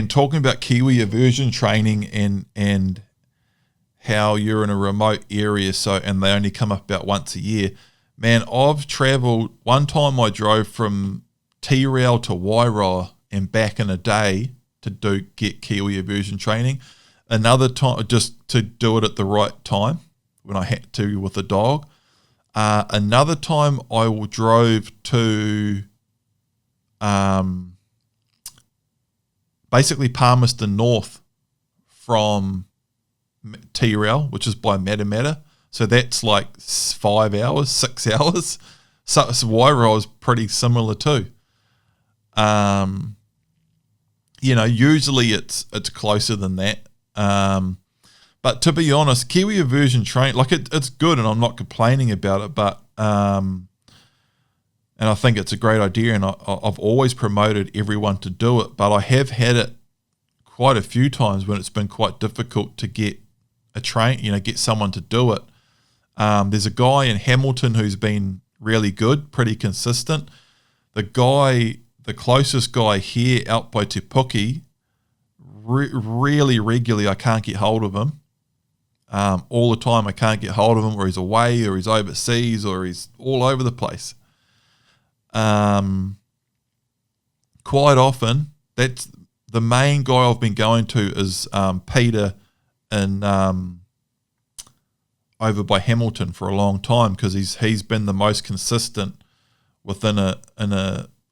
talking about Kiwi aversion training and how you're in a remote area, and they only come up about once a year. Man, I've travelled. One time I drove from T-Rail to Wairau and back in a day to get Kiwi aversion training. Another time, just to do it at the right time when I had to with the dog. Another time I drove to basically Palmerston North from T-Rail, which is by Matamata. So that's like 5 hours, 6 hours. So Wairau is pretty similar too. You know, usually it's closer than that. But to be honest, Kiwi aversion training, like it's good, and I'm not complaining about it, but and I think it's a great idea, and I've always promoted everyone to do it, but I have had it quite a few times when it's been quite difficult to get get someone to do it. There's a guy in Hamilton who's been really good, pretty consistent. The closest guy here out by Te Puke, really regularly I can't get hold of him. All the time I can't get hold of him, or he's away, or he's overseas, or he's all over the place. Quite often, that's the main guy I've been going to is Peter in over by Hamilton for a long time, because he's been the most consistent within a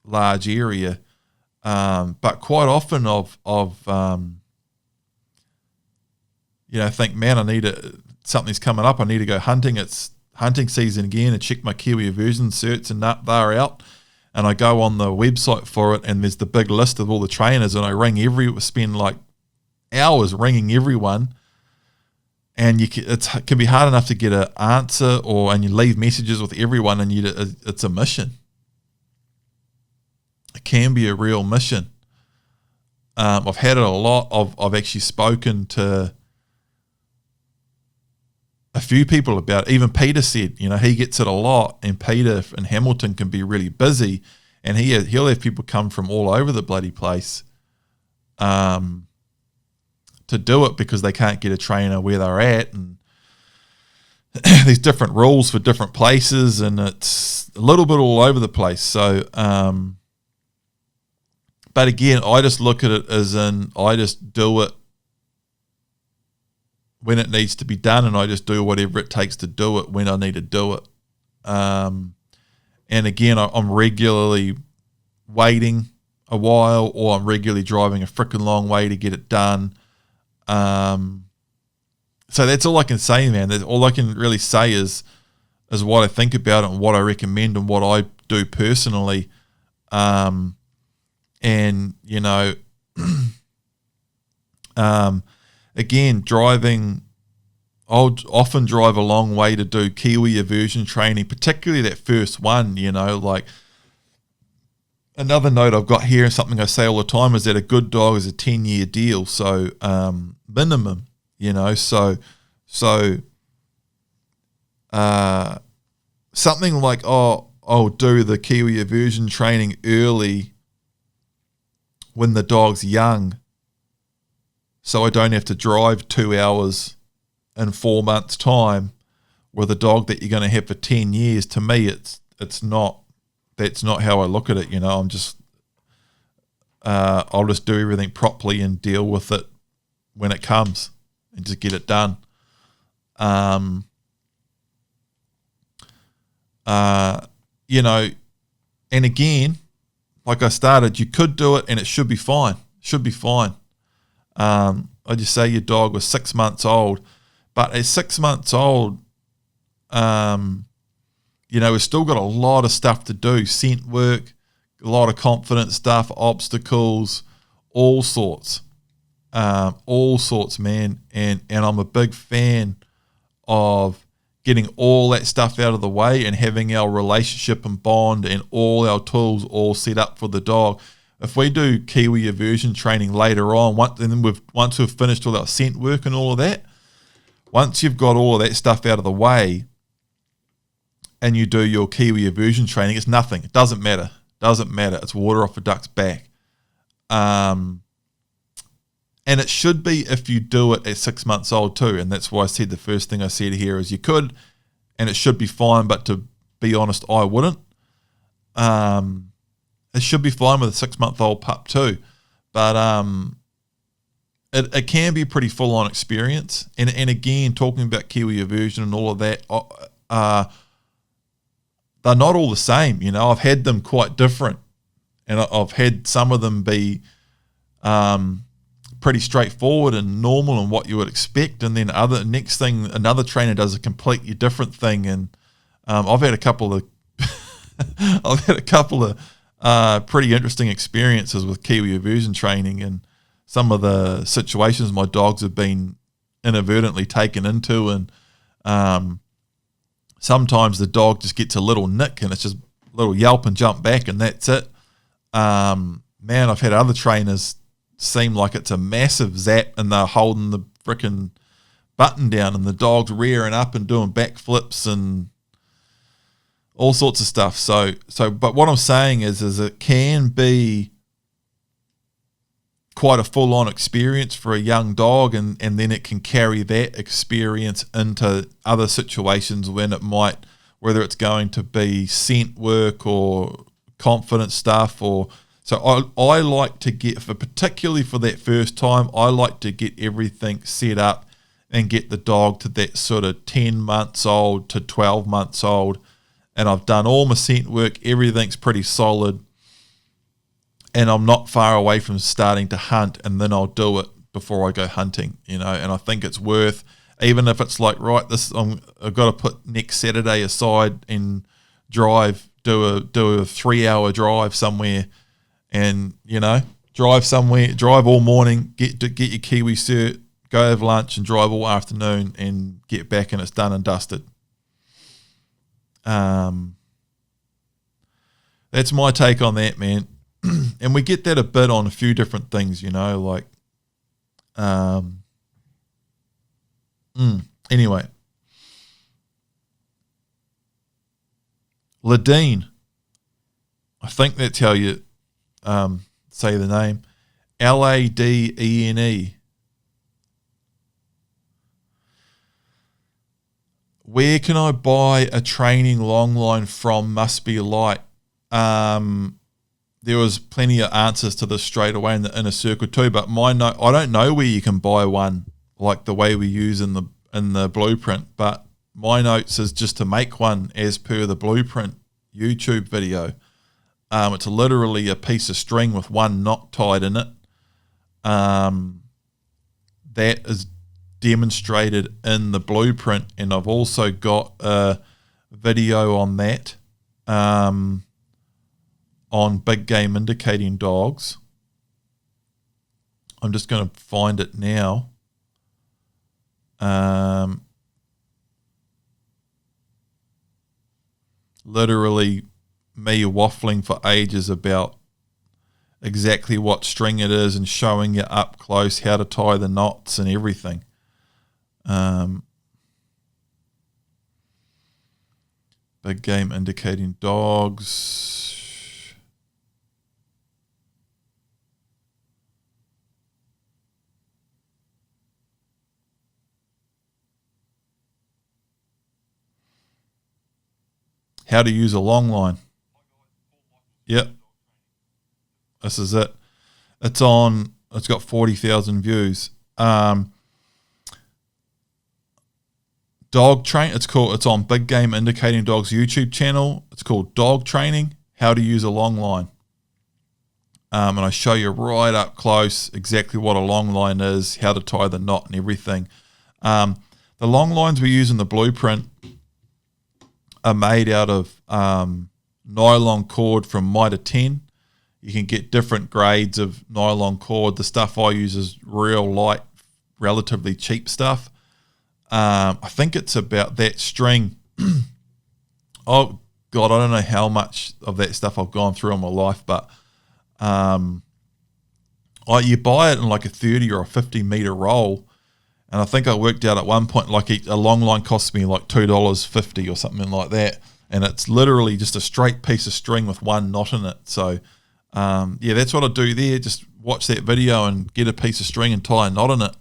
large area. But quite often think, man, something's coming up. I need to go hunting. It's hunting season again and check my Kiwi Aversion certs, and they're out. And I go on the website for it, and there's the big list of all the trainers, and I spend like hours ringing everyone, and it can be hard enough to get an answer, and you leave messages with everyone, and it's a mission. It can be a real mission. I've had it a lot. I've actually spoken to a few people about it. Even Peter said, he gets it a lot, and Peter in Hamilton can be really busy, and he'll have people come from all over the bloody place to do it because they can't get a trainer where they're at, and there's different rules for different places, and it's a little bit all over the place. So, but again, I just look at it as I just do it when it needs to be done, and I just do whatever it takes to do it when I need to do it. And again, I'm regularly waiting a while, or I'm regularly driving a freaking long way to get it done. So that's all I can say, man. That's all I can really say is what I think about it and what I recommend and what I do personally. And again, driving, I'll often drive a long way to do Kiwi Aversion training, particularly that first one, like another note I've got here, and something I say all the time, is that a good dog is a 10-year deal. So, minimum, so something like, I'll do the Kiwi Aversion training early when the dog's young, so I don't have to drive 2 hours in 4 months' time with a dog that you're going to have for 10 years. To me, that's not how I look at it. I'm just I'll just do everything properly and deal with it when it comes and just get it done. And again, like I started, you could do it and it should be fine. I just say your dog was 6 months old, but at 6 months old, we've still got a lot of stuff to do, scent work, a lot of confidence stuff, obstacles, all sorts, man. And I'm a big fan of getting all that stuff out of the way and having our relationship and bond and all our tools all set up for the dog. If we do Kiwi Aversion training later on, once we've finished all our scent work and all of that, once you've got all of that stuff out of the way and you do your Kiwi Aversion training, it's nothing. It doesn't matter. It's water off a duck's back. And it should be if you do it at 6 months old too. And that's why I said the first thing I said here is you could, and it should be fine. But to be honest, I wouldn't. It should be fine with a 6 month old pup too. But it can be a pretty full on experience. And again, talking about Kiwi Aversion and all of that, they're not all the same. I've had them quite different, and I've had some of them be pretty straightforward and normal and what you would expect, and then another trainer does a completely different thing. And I've had a couple of pretty interesting experiences with Kiwi Aversion training, and some of the situations my dogs have been inadvertently taken into, and sometimes the dog just gets a little nick and it's just a little yelp and jump back, and that's it. Man, I've had other trainers seem like it's a massive zap and they're holding the frickin' button down and the dog's rearing up and doing backflips and all sorts of stuff. So, but what I'm saying is it can be quite a full-on experience for a young dog, and then it can carry that experience into other situations when it might, whether it's going to be scent work or confidence stuff, or so I like to get, particularly for that first time, I like to get everything set up and get the dog to that sort of 10 months old to 12 months old, and I've done all my scent work, everything's pretty solid, and I'm not far away from starting to hunt, and then I'll do it before I go hunting, and I think it's worth Even if it's like, right, I've got to put next Saturday aside and do a 3-hour drive somewhere, and drive all morning, get your Kiwi cert, go have lunch, and drive all afternoon, and get back, and it's done and dusted. That's my take on that, man. And we get that a bit on a few different things, like, anyway. Ladine, I think that's how you say the name. Ladene. Where can I buy a training long line from? Must be light. There was plenty of answers to this straight away in the inner circle too, but I don't know where you can buy one like the way we use in the blueprint, but my notes is just to make one as per the blueprint YouTube video. It's literally a piece of string with one knot tied in it. That is demonstrated in the blueprint, and I've also got a video on that on big game indicating dogs. I'm just going to find it now. Literally me waffling for ages about exactly what string it is and showing you up close how to tie the knots and everything. Big game indicating dogs. How to use a long line. Yep. This is it. It's got 40,000 views. Dog train. It's on Big Game Indicating Dogs YouTube channel. It's called Dog Training, How to Use a Long Line. And I show you right up close exactly what a long line is, how to tie the knot and everything. The long lines we use in the blueprint are made out of nylon cord from Mitre 10. You can get different grades of nylon cord. The stuff I use is real light, relatively cheap stuff. I think it's about that string. Oh, God, I don't know how much of that stuff I've gone through in my life, but you buy it in like a 30 or a 50 meter roll. And I think I worked out at one point, like a long line costs me like $2.50 or something like that. And it's literally just a straight piece of string with one knot in it. So, yeah, that's what I do there. Just watch that video and get a piece of string and tie a knot in it.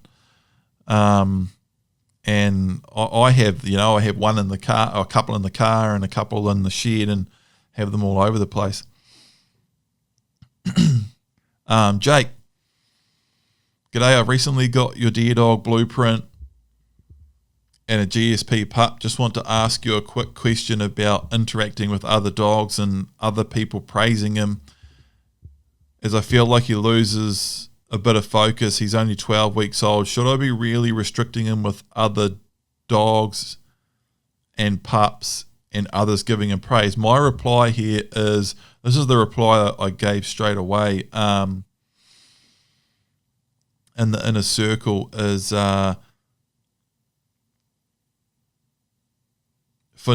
And I have one in the car, or a couple in the car and a couple in the shed, and have them all over the place. Jake, g'day, I've recently got your deer dog blueprint and a GSP pup. Just want to ask you a quick question about interacting with other dogs and other people praising him, as I feel like he loses a bit of focus. He's only 12 weeks old. Should I be really restricting him with other dogs and pups and others giving him praise? My reply here is, this is the reply I gave straight away in the inner circle, is for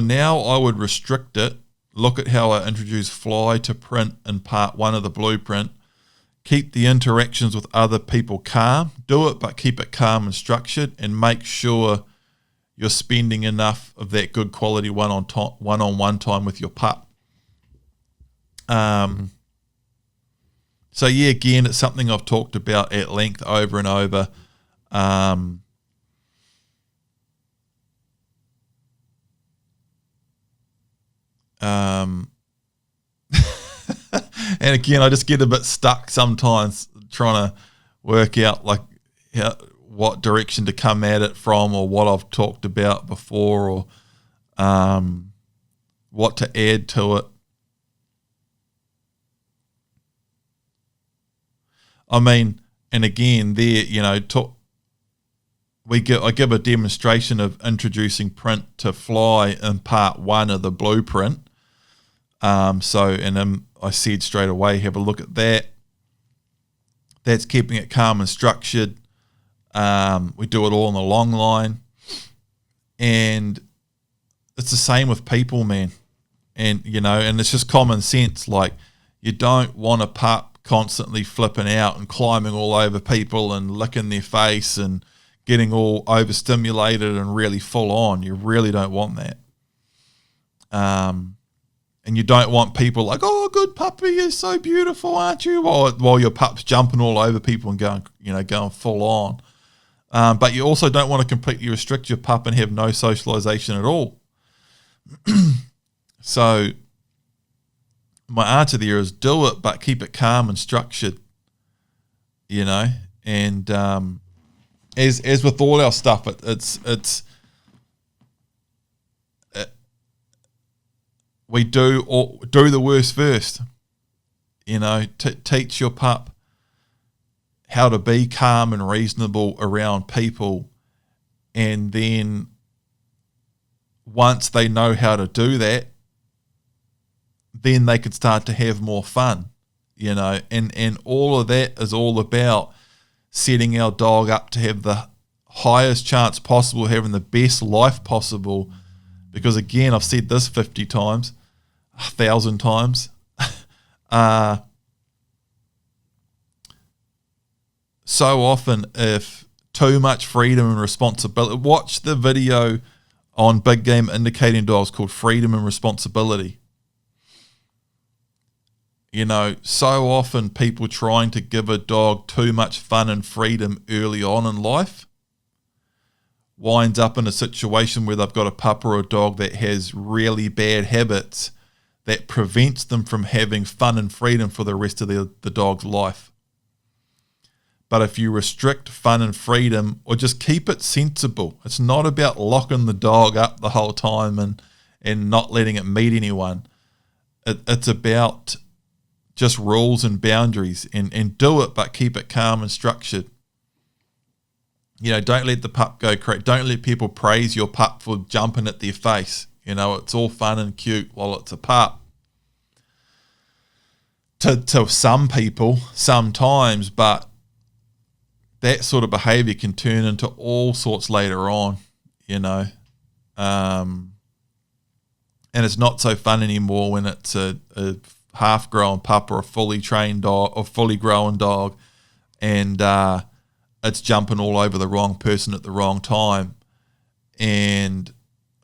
now I would restrict it. Look at how I introduce fly to print in part 1 of the blueprint. Keep the interactions with other people calm. Do it, but keep it calm and structured, and make sure you're spending enough of that good quality one-on-one time with your pup. So yeah, again, it's something I've talked about at length over and over. And again, I just get a bit stuck sometimes trying to work out like what direction to come at it from, or what I've talked about before, or what to add to it. I mean, and again, there, I give a demonstration of introducing print to fly in part 1 of the blueprint. I said straight away, have a look at that. That's keeping it calm and structured. We do it all in the long line. And it's the same with people, man. And, and it's just common sense. Like, you don't want a pup constantly flipping out and climbing all over people and licking their face and getting all overstimulated and really full on. You really don't want that. And you don't want people like, oh, good puppy, you're so beautiful, aren't you? While your pup's jumping all over people and going full on. But you also don't want to completely restrict your pup and have no socialization at all. So my answer there is do it, but keep it calm and structured, and as with all our stuff, we do the worst first, teach your pup how to be calm and reasonable around people, and then once they know how to do that, then they could start to have more fun, and all of that is all about setting our dog up to have the highest chance possible, having the best life possible. Because again, I've said this 50 times, 1,000 times. So often, if too much freedom and responsibility, watch the video on big game indicating dogs called Freedom and Responsibility. So often people trying to give a dog too much fun and freedom early on in life winds up in a situation where they've got a pup or a dog that has really bad habits that prevents them from having fun and freedom for the rest of the dog's life. But if you restrict fun and freedom, or just keep it sensible, it's not about locking the dog up the whole time and not letting it meet anyone. It's about just rules and boundaries, and do it, but keep it calm and structured. Don't let the pup go crazy. Don't let people praise your pup for jumping at their face. It's all fun and cute while it's a pup. To some people, sometimes, but that sort of behavior can turn into all sorts later on, and it's not so fun anymore when it's a half-grown pup or a fully trained dog or fully grown dog, and it's jumping all over the wrong person at the wrong time. And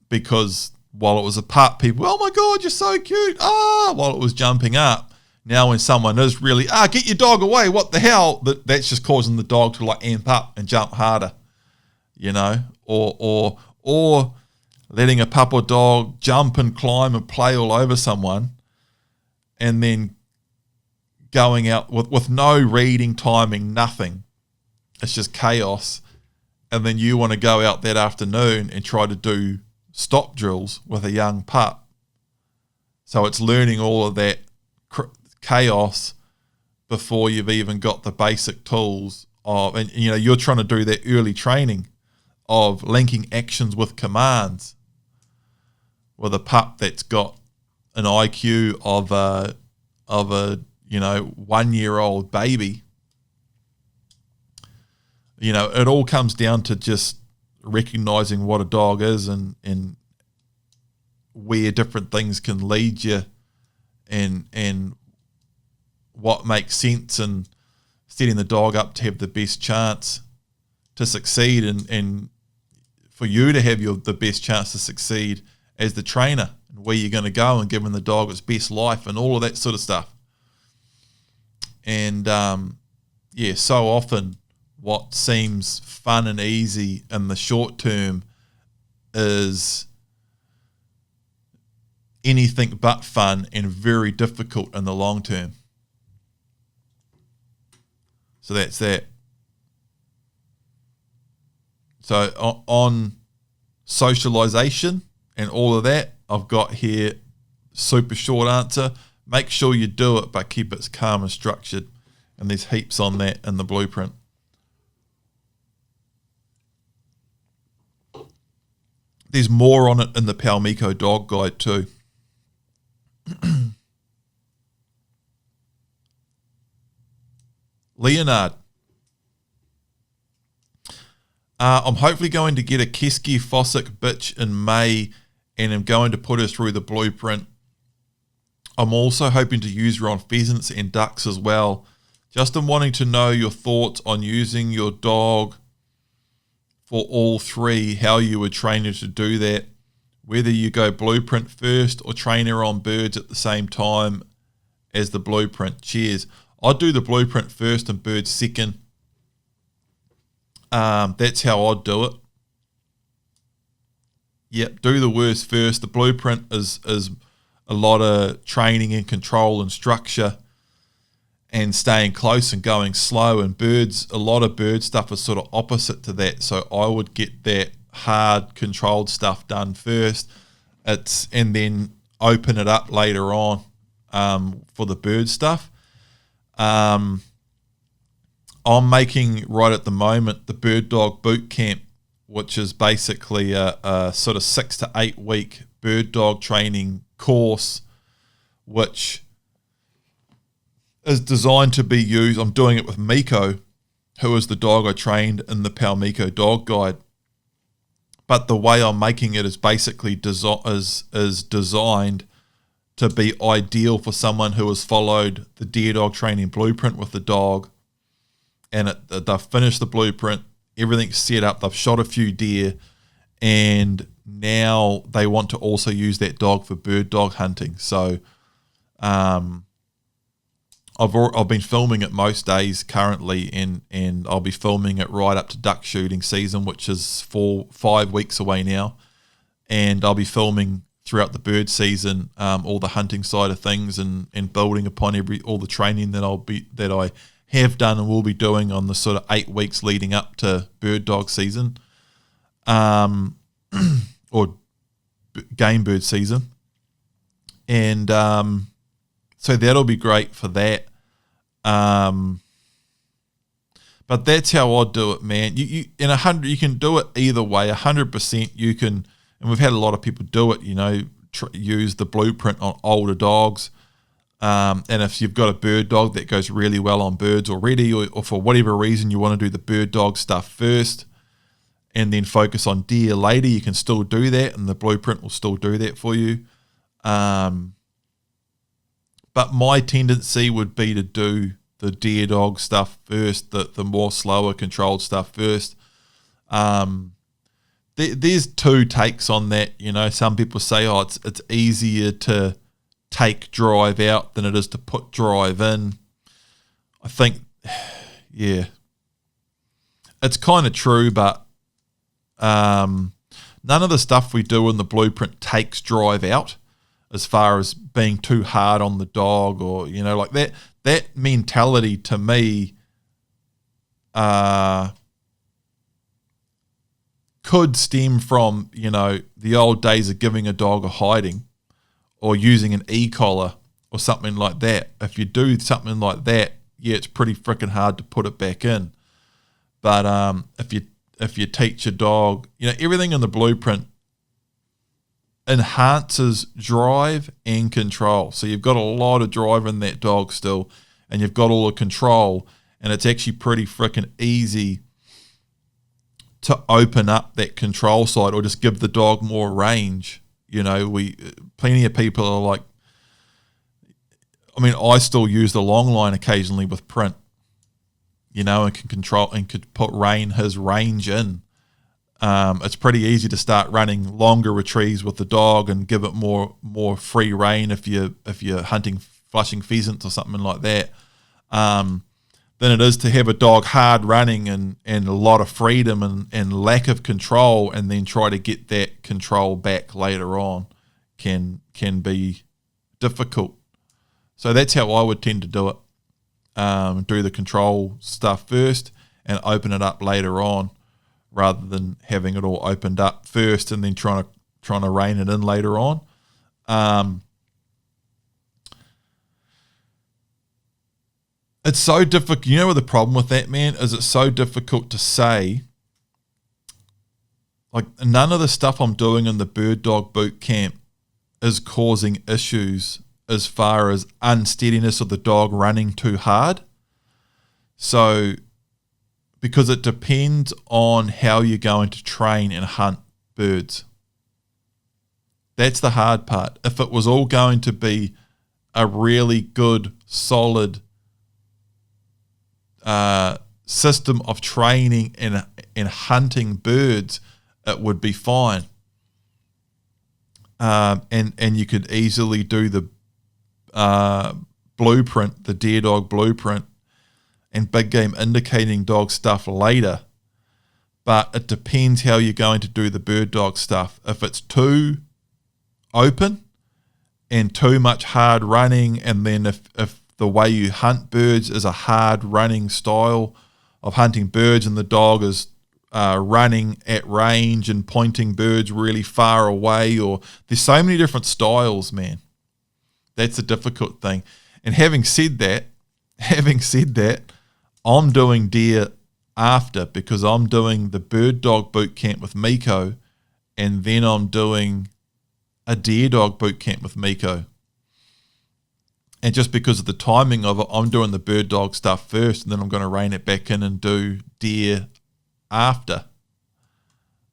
because while it was a pup, people, oh my God, you're so cute, while it was jumping up. Now when someone is really, get your dog away, what the hell? That's just causing the dog to amp up and jump harder, or letting a pup or dog jump and climb and play all over someone, and then going out with no reading, timing, nothing. It's just chaos. And then you want to go out that afternoon and try to do stop drills with a young pup. So it's learning all of that chaos before you've even got the basic tools of, and you're trying to do that early training of linking actions with commands with a pup that's got an IQ of a 1-year-old baby. It all comes down to just recognizing what a dog is and where different things can lead you, and what makes sense, and setting the dog up to have the best chance to succeed, and for you to have the best chance to succeed as the trainer, and where you're going to go, and giving the dog its best life, and all of that sort of stuff. And so often what seems fun and easy in the short term is anything but fun and very difficult in the long term. So that's that. So on socialization and all of that, I've got here super short answer. Make sure you do it, but keep it calm and structured. And there's heaps on that in the blueprint. There's more on it in the Palmico Dog Guide too. Leonard. I'm hopefully going to get a Keski Fossick bitch in May, and I'm going to put her through the blueprint. I'm also hoping to use her on pheasants and ducks as well. Just in wanting to know your thoughts on using your dog for all three, how you would train her to do that, whether you go blueprint first or train her on birds at the same time as the blueprint. Cheers. I'd do the blueprint first and birds second. That's how I'd do it. Yep, do the worst first. The blueprint is a lot of training and control and structure and staying close and going slow, and birds, a lot of bird stuff is sort of opposite to that. So I would get that hard controlled stuff done first, and then open it up later on for the bird stuff. I'm making right at the moment the Bird Dog Boot Camp, which is basically a sort of 6 to 8 week bird dog training course, which is designed to be used. I'm doing it with Miko, who is the dog I trained in the Palmico Dog Guide. But the way I'm making it is basically is designed to be ideal for someone who has followed the deer dog training blueprint with the dog, and they've finished the blueprint, everything's set up, they've shot a few deer, and now they want to also use that dog for bird dog hunting. So I've been filming it most days currently, and I'll be filming it right up to duck shooting season, which is 5 weeks away now, and I'll be filming throughout the bird season all the hunting side of things, and building upon all the training that I have done and will be doing on the sort of 8 weeks leading up to bird dog season, or game bird season, and so that'll be great for that. But that's how I'd do it, man. You can do it either way. 100% you can, and we've had a lot of people do it. Use the blueprint on older dogs. And if you've got a bird dog that goes really well on birds already, or for whatever reason you want to do the bird dog stuff first and then focus on deer later, you can still do that, and the blueprint will still do that for you. But my tendency would be to do the deer dog stuff first, the more slower controlled stuff first. There's two takes on that. Some people say, it's easier to take drive out than it is to put drive in. I think, yeah, it's kind of true, but none of the stuff we do in the blueprint takes drive out, as far as being too hard on the dog, or like that mentality to me could stem from the old days of giving a dog a hiding, or using an e-collar or something like that. If you do something like that, yeah, it's pretty freaking hard to put it back in. But if you teach a dog, everything in the blueprint enhances drive and control. So you've got a lot of drive in that dog still, and you've got all the control, and it's actually pretty freaking easy to open up that control side, or just give the dog more range. Plenty of people are like, I still use the long line occasionally with print, and can control and could put his range in. It's pretty easy to start running longer retrieves with the dog and give it more free rein if you're hunting flushing pheasants or something like that, than it is to have a dog hard running and a lot of freedom and lack of control, and then try to get that control back later on can be difficult. So that's how I would tend to do it. Do the control stuff first and open it up later on, rather than having it all opened up first and then trying to rein it in later on. It's so difficult. What the problem with that, man, is it's so difficult to say like none of the stuff I'm doing in the bird dog boot camp is causing issues as far as unsteadiness of the dog running too hard. So, because it depends on how you're going to train and hunt birds. That's the hard part. If it was all going to be a really good, solid system of training and hunting birds, it would be fine. And you could easily do the blueprint, the deer dog blueprint, and big game indicating dog stuff later. But it depends how you're going to do the bird dog stuff. If it's too open and too much hard running, and then if the way you hunt birds is a hard running style of hunting birds and the dog is running at range and pointing birds really far away, or there's so many different styles, man. That's a difficult thing. And having said that, I'm doing deer after, because I'm doing the bird dog boot camp with Miko, and then I'm doing a deer dog boot camp with Miko. And just because of the timing of it, I'm doing the bird dog stuff first, and then I'm going to rein it back in and do deer after.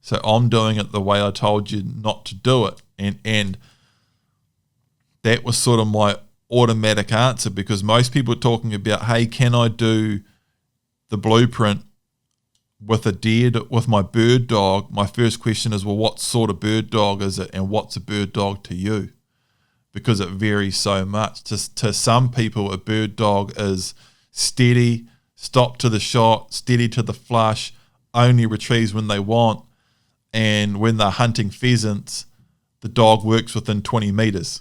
So I'm doing it the way I told you not to do it. And that was sort of my automatic answer, because most people are talking about, hey, can I do the blueprint with a deer, with my bird dog? My first question is, well, what sort of bird dog is it, and what's a bird dog to you? Because it varies so much. To some people, a bird dog is steady, stop to the shot, steady to the flush, only retrieves when they want, and when they're hunting pheasants, the dog works within 20 meters.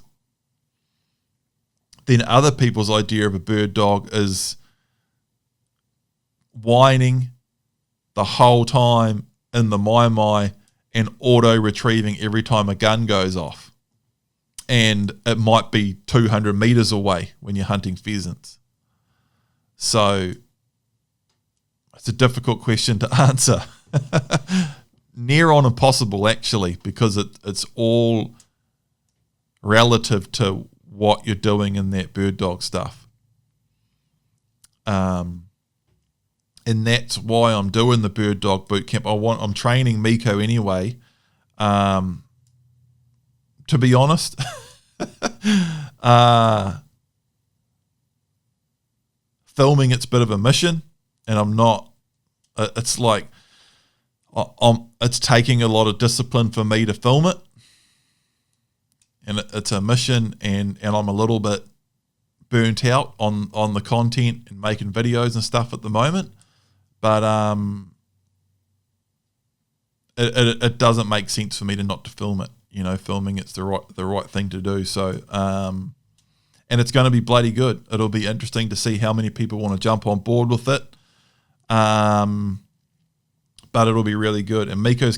Then other people's idea of a bird dog is whining the whole time in the mai and auto-retrieving every time a gun goes off. And it might be 200 meters away when you're hunting pheasants. So it's a difficult question to answer. Near on impossible, actually, because it's all relative to what you're doing in that bird dog stuff. And that's why I'm doing the bird dog boot camp. I'm training Miko anyway. To be honest, filming it's a bit of a mission, and I'm not. It's like it's taking a lot of discipline for me to film it, and it's a mission, and I'm a little bit burnt out on the content and making videos and stuff at the moment. But it doesn't make sense for me to not to film it. You know, filming it's the right thing to do. So, and it's going to be bloody good. It'll be interesting to see how many people want to jump on board with it. But it'll be really good. And Miko's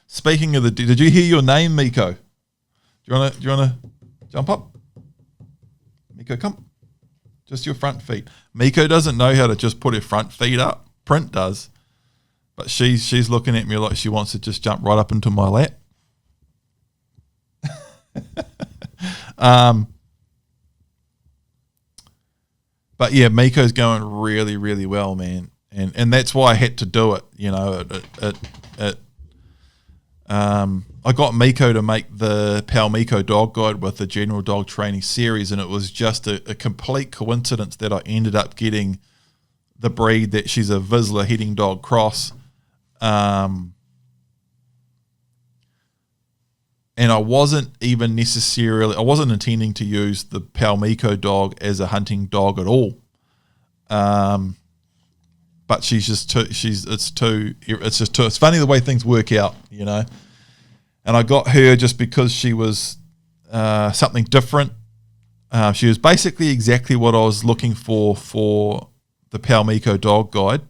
speaking of did you hear your name, Miko? Do you wanna jump up? Miko, come. Just your front feet. Miko doesn't know how to just put her front feet up. Print does. But she's looking at me like she wants to just jump right up into my lap. But yeah, Miko's going really, really well, man. And that's why I had to do it. You know, I got Miko to make the Pal Miko dog guide with the general dog training series, and it was just a complete coincidence that I ended up getting the breed that she's a Vizsla heading dog cross. And I wasn't intending to use the Pal Miko dog as a hunting dog at all. But it's funny the way things work out, you know. And I got her just because she was something different. She was basically exactly what I was looking for the Pal Miko dog guide,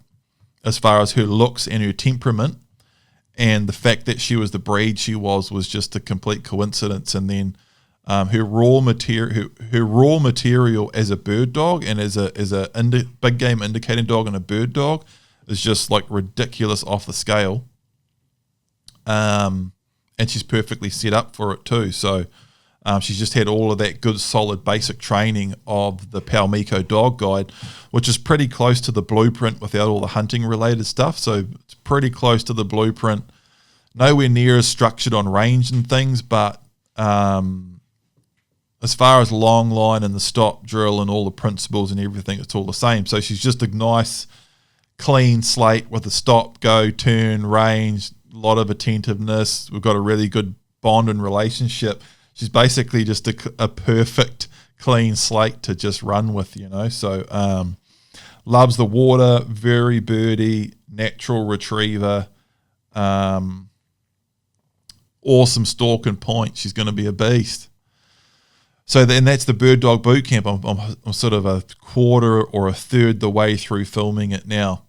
as far as her looks and her temperament. And the fact that she was the breed she was just a complete coincidence. And then her raw material as a bird dog and as a big game indicating dog and a bird dog is just like ridiculous off the scale. and she's perfectly set up for it too. So she's just had all of that good, solid, basic training of the Palmico Dog Guide, which is pretty close to the blueprint without all the hunting-related stuff. So it's pretty close to the blueprint. Nowhere near as structured on range and things, but as far as long line and the stop, drill, and all the principles and everything, it's all the same. So she's just a nice, clean slate with a stop, go, turn, range, a lot of attentiveness. We've got a really good bond and relationship. She's basically just a perfect, clean slate to just run with, you know. So loves the water, very birdy, natural retriever, awesome stalk and point. She's going to be a beast. So then that's the Bird Dog Boot Camp. I'm sort of a quarter or a third the way through filming it now.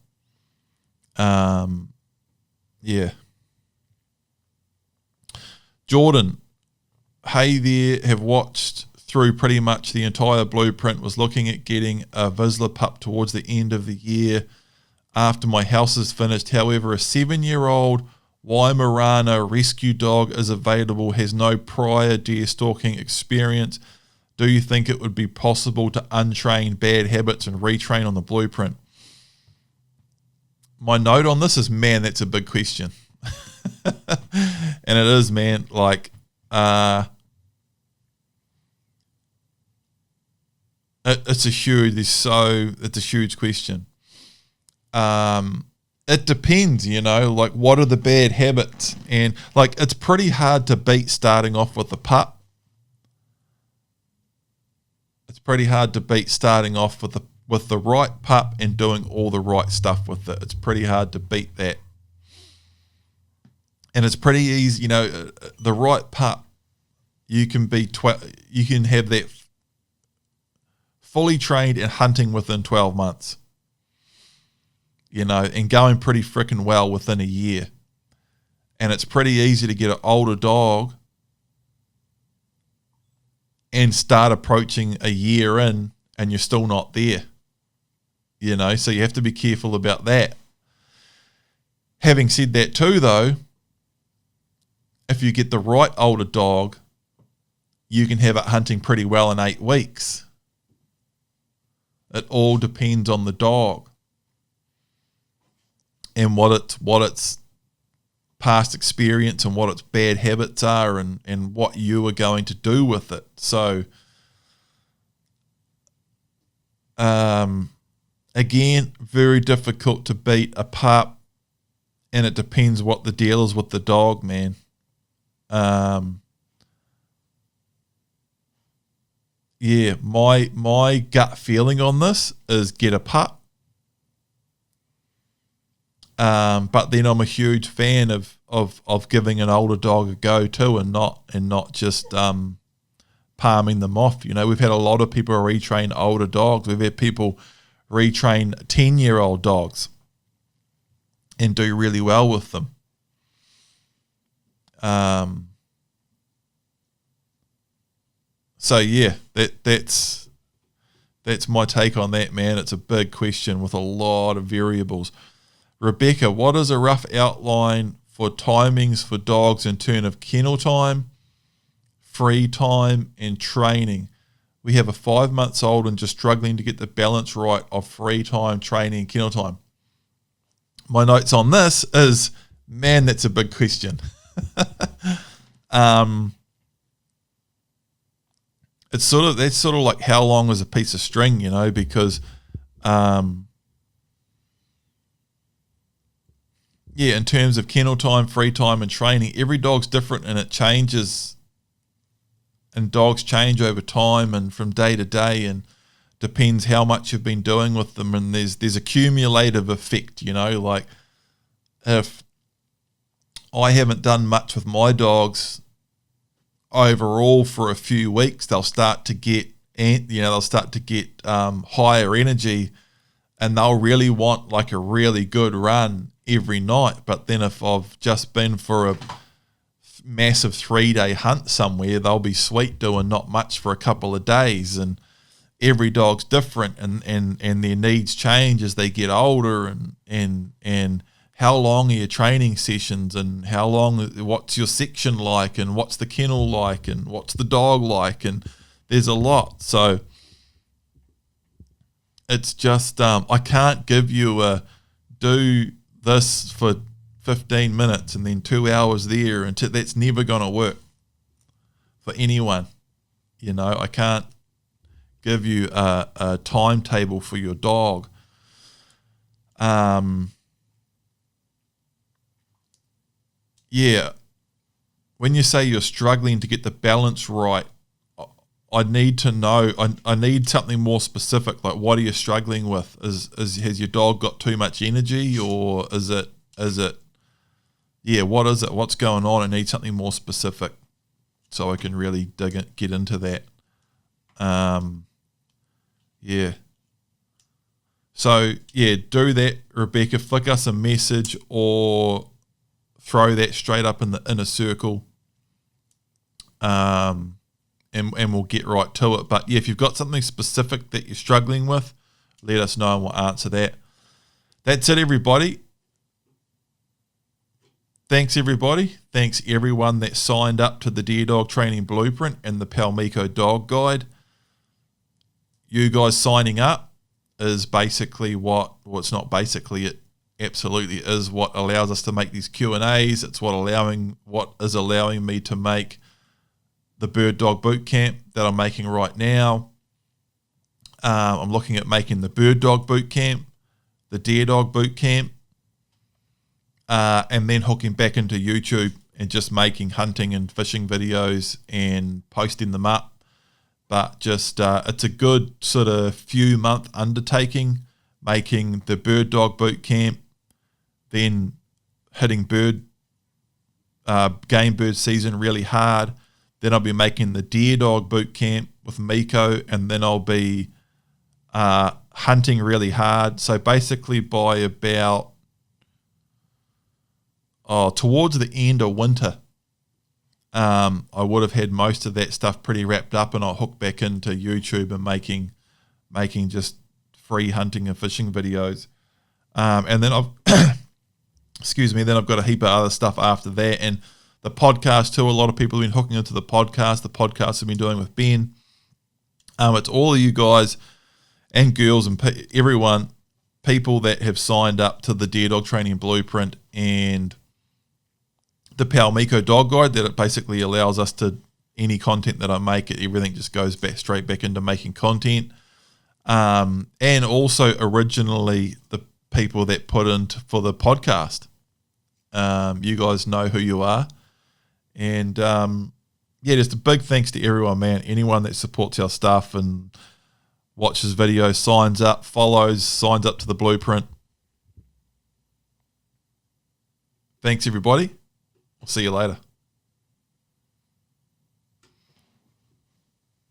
Yeah. Jordan, hey there, have watched through pretty much the entire blueprint, was looking at getting a Vizsla pup towards the end of the year after my house is finished. However, a 7-year-old Weimaraner rescue dog is available, has no prior deer stalking experience. Do you think it would be possible to untrain bad habits and retrain on the blueprint? My note on this is, man, that's a big question. And it is, man, like, it's a huge question. It depends, you know, like what are the bad habits? And like it's pretty hard to beat starting off with a pup. It's pretty hard to beat starting off with the right pup and doing all the right stuff with it. It's pretty hard to beat that. And it's pretty easy, you know, the right pup, you can have that fully trained and hunting within 12 months. You know, and going pretty freaking well within a year. And it's pretty easy to get an older dog and start approaching a year in and you're still not there. You know, so you have to be careful about that. Having said that too, though, if you get the right older dog, you can have it hunting pretty well in 8 weeks. It all depends on the dog. And what its past experience and what its bad habits are and what you are going to do with it. So, again, very difficult to beat a pup, and it depends what the deal is with the dog, man. Yeah, my gut feeling on this is get a pup. But then I'm a huge fan of giving an older dog a go too, and not just palming them off. You know, we've had a lot of people retrain older dogs. We've had people retrain 10-year-old dogs and do really well with them. So yeah, that's my take on that, man. It's a big question with a lot of variables. Rebecca, what is a rough outline for timings for dogs in terms of kennel time, free time, and training? We have a 5 months old and just struggling to get the balance right of free time, training, and kennel time. My notes on this is, man, that's a big question. That's sort of like how long is a piece of string, you know, because yeah, in terms of kennel time, free time, and training, every dog's different and it changes, and dogs change over time and from day to day, and depends how much you've been doing with them, and there's a cumulative effect, you know, like if I haven't done much with my dogs overall for a few weeks, they'll start to get higher energy, and they'll really want like a really good run every night. But then if I've just been for a massive 3-day hunt somewhere, they'll be sweet doing not much for a couple of days. And every dog's different, and their needs change as they get older, and how long are your training sessions, and what's your section like, and what's the kennel like, and what's the dog like, and there's a lot. So it's just I can't give you a do this for 15 minutes and then 2 hours there, and that's never going to work for anyone. I can't give you a timetable for your dog. When you say you're struggling to get the balance right, I need to know. I need something more specific. Like, what are you struggling with? Has your dog got too much energy, or is it? What is it? What's going on? I need something more specific so I can really get into that. So do that, Rebecca. Flick us a message or throw that straight up in the inner circle. And we'll get right to it. But if you've got something specific that you're struggling with, let us know and we'll answer that. That's it, everybody. Thanks, everybody. Thanks, everyone that signed up to the Deer Dog Training Blueprint and the Palmico Dog Guide. You guys signing up is basically it's not basically, it absolutely is what allows us to make these Q&As. It's what is allowing me to make the Bird Dog Boot Camp that I'm making right now. I'm looking at making the Bird Dog Boot Camp, the Deer Dog Boot Camp, and then hooking back into YouTube and just making hunting and fishing videos and posting them up. But just it's a good sort of few month undertaking, making the Bird Dog Boot Camp, then hitting game bird season really hard. Then I'll be making the Deer Dog Boot Camp with Miko, and then I'll be hunting really hard. So basically by about towards the end of winter, I would have had most of that stuff pretty wrapped up, and I'll hook back into YouTube and making just free hunting and fishing videos. And then I've then I've got a heap of other stuff after that, and the podcast too. A lot of people have been hooking into the podcast. The podcast I've been doing with Ben. It's all of you guys and girls and everyone, people that have signed up to the Deer Dog Training Blueprint and the Palmico Dog Guide, that it basically allows us to, any content that I make, everything just goes straight back into making content. And also originally the people that put in for the podcast. You guys know who you are. And just a big thanks to everyone, man. Anyone that supports our stuff and watches videos, signs up, follows, signs up to the blueprint. Thanks, everybody. I'll see you later.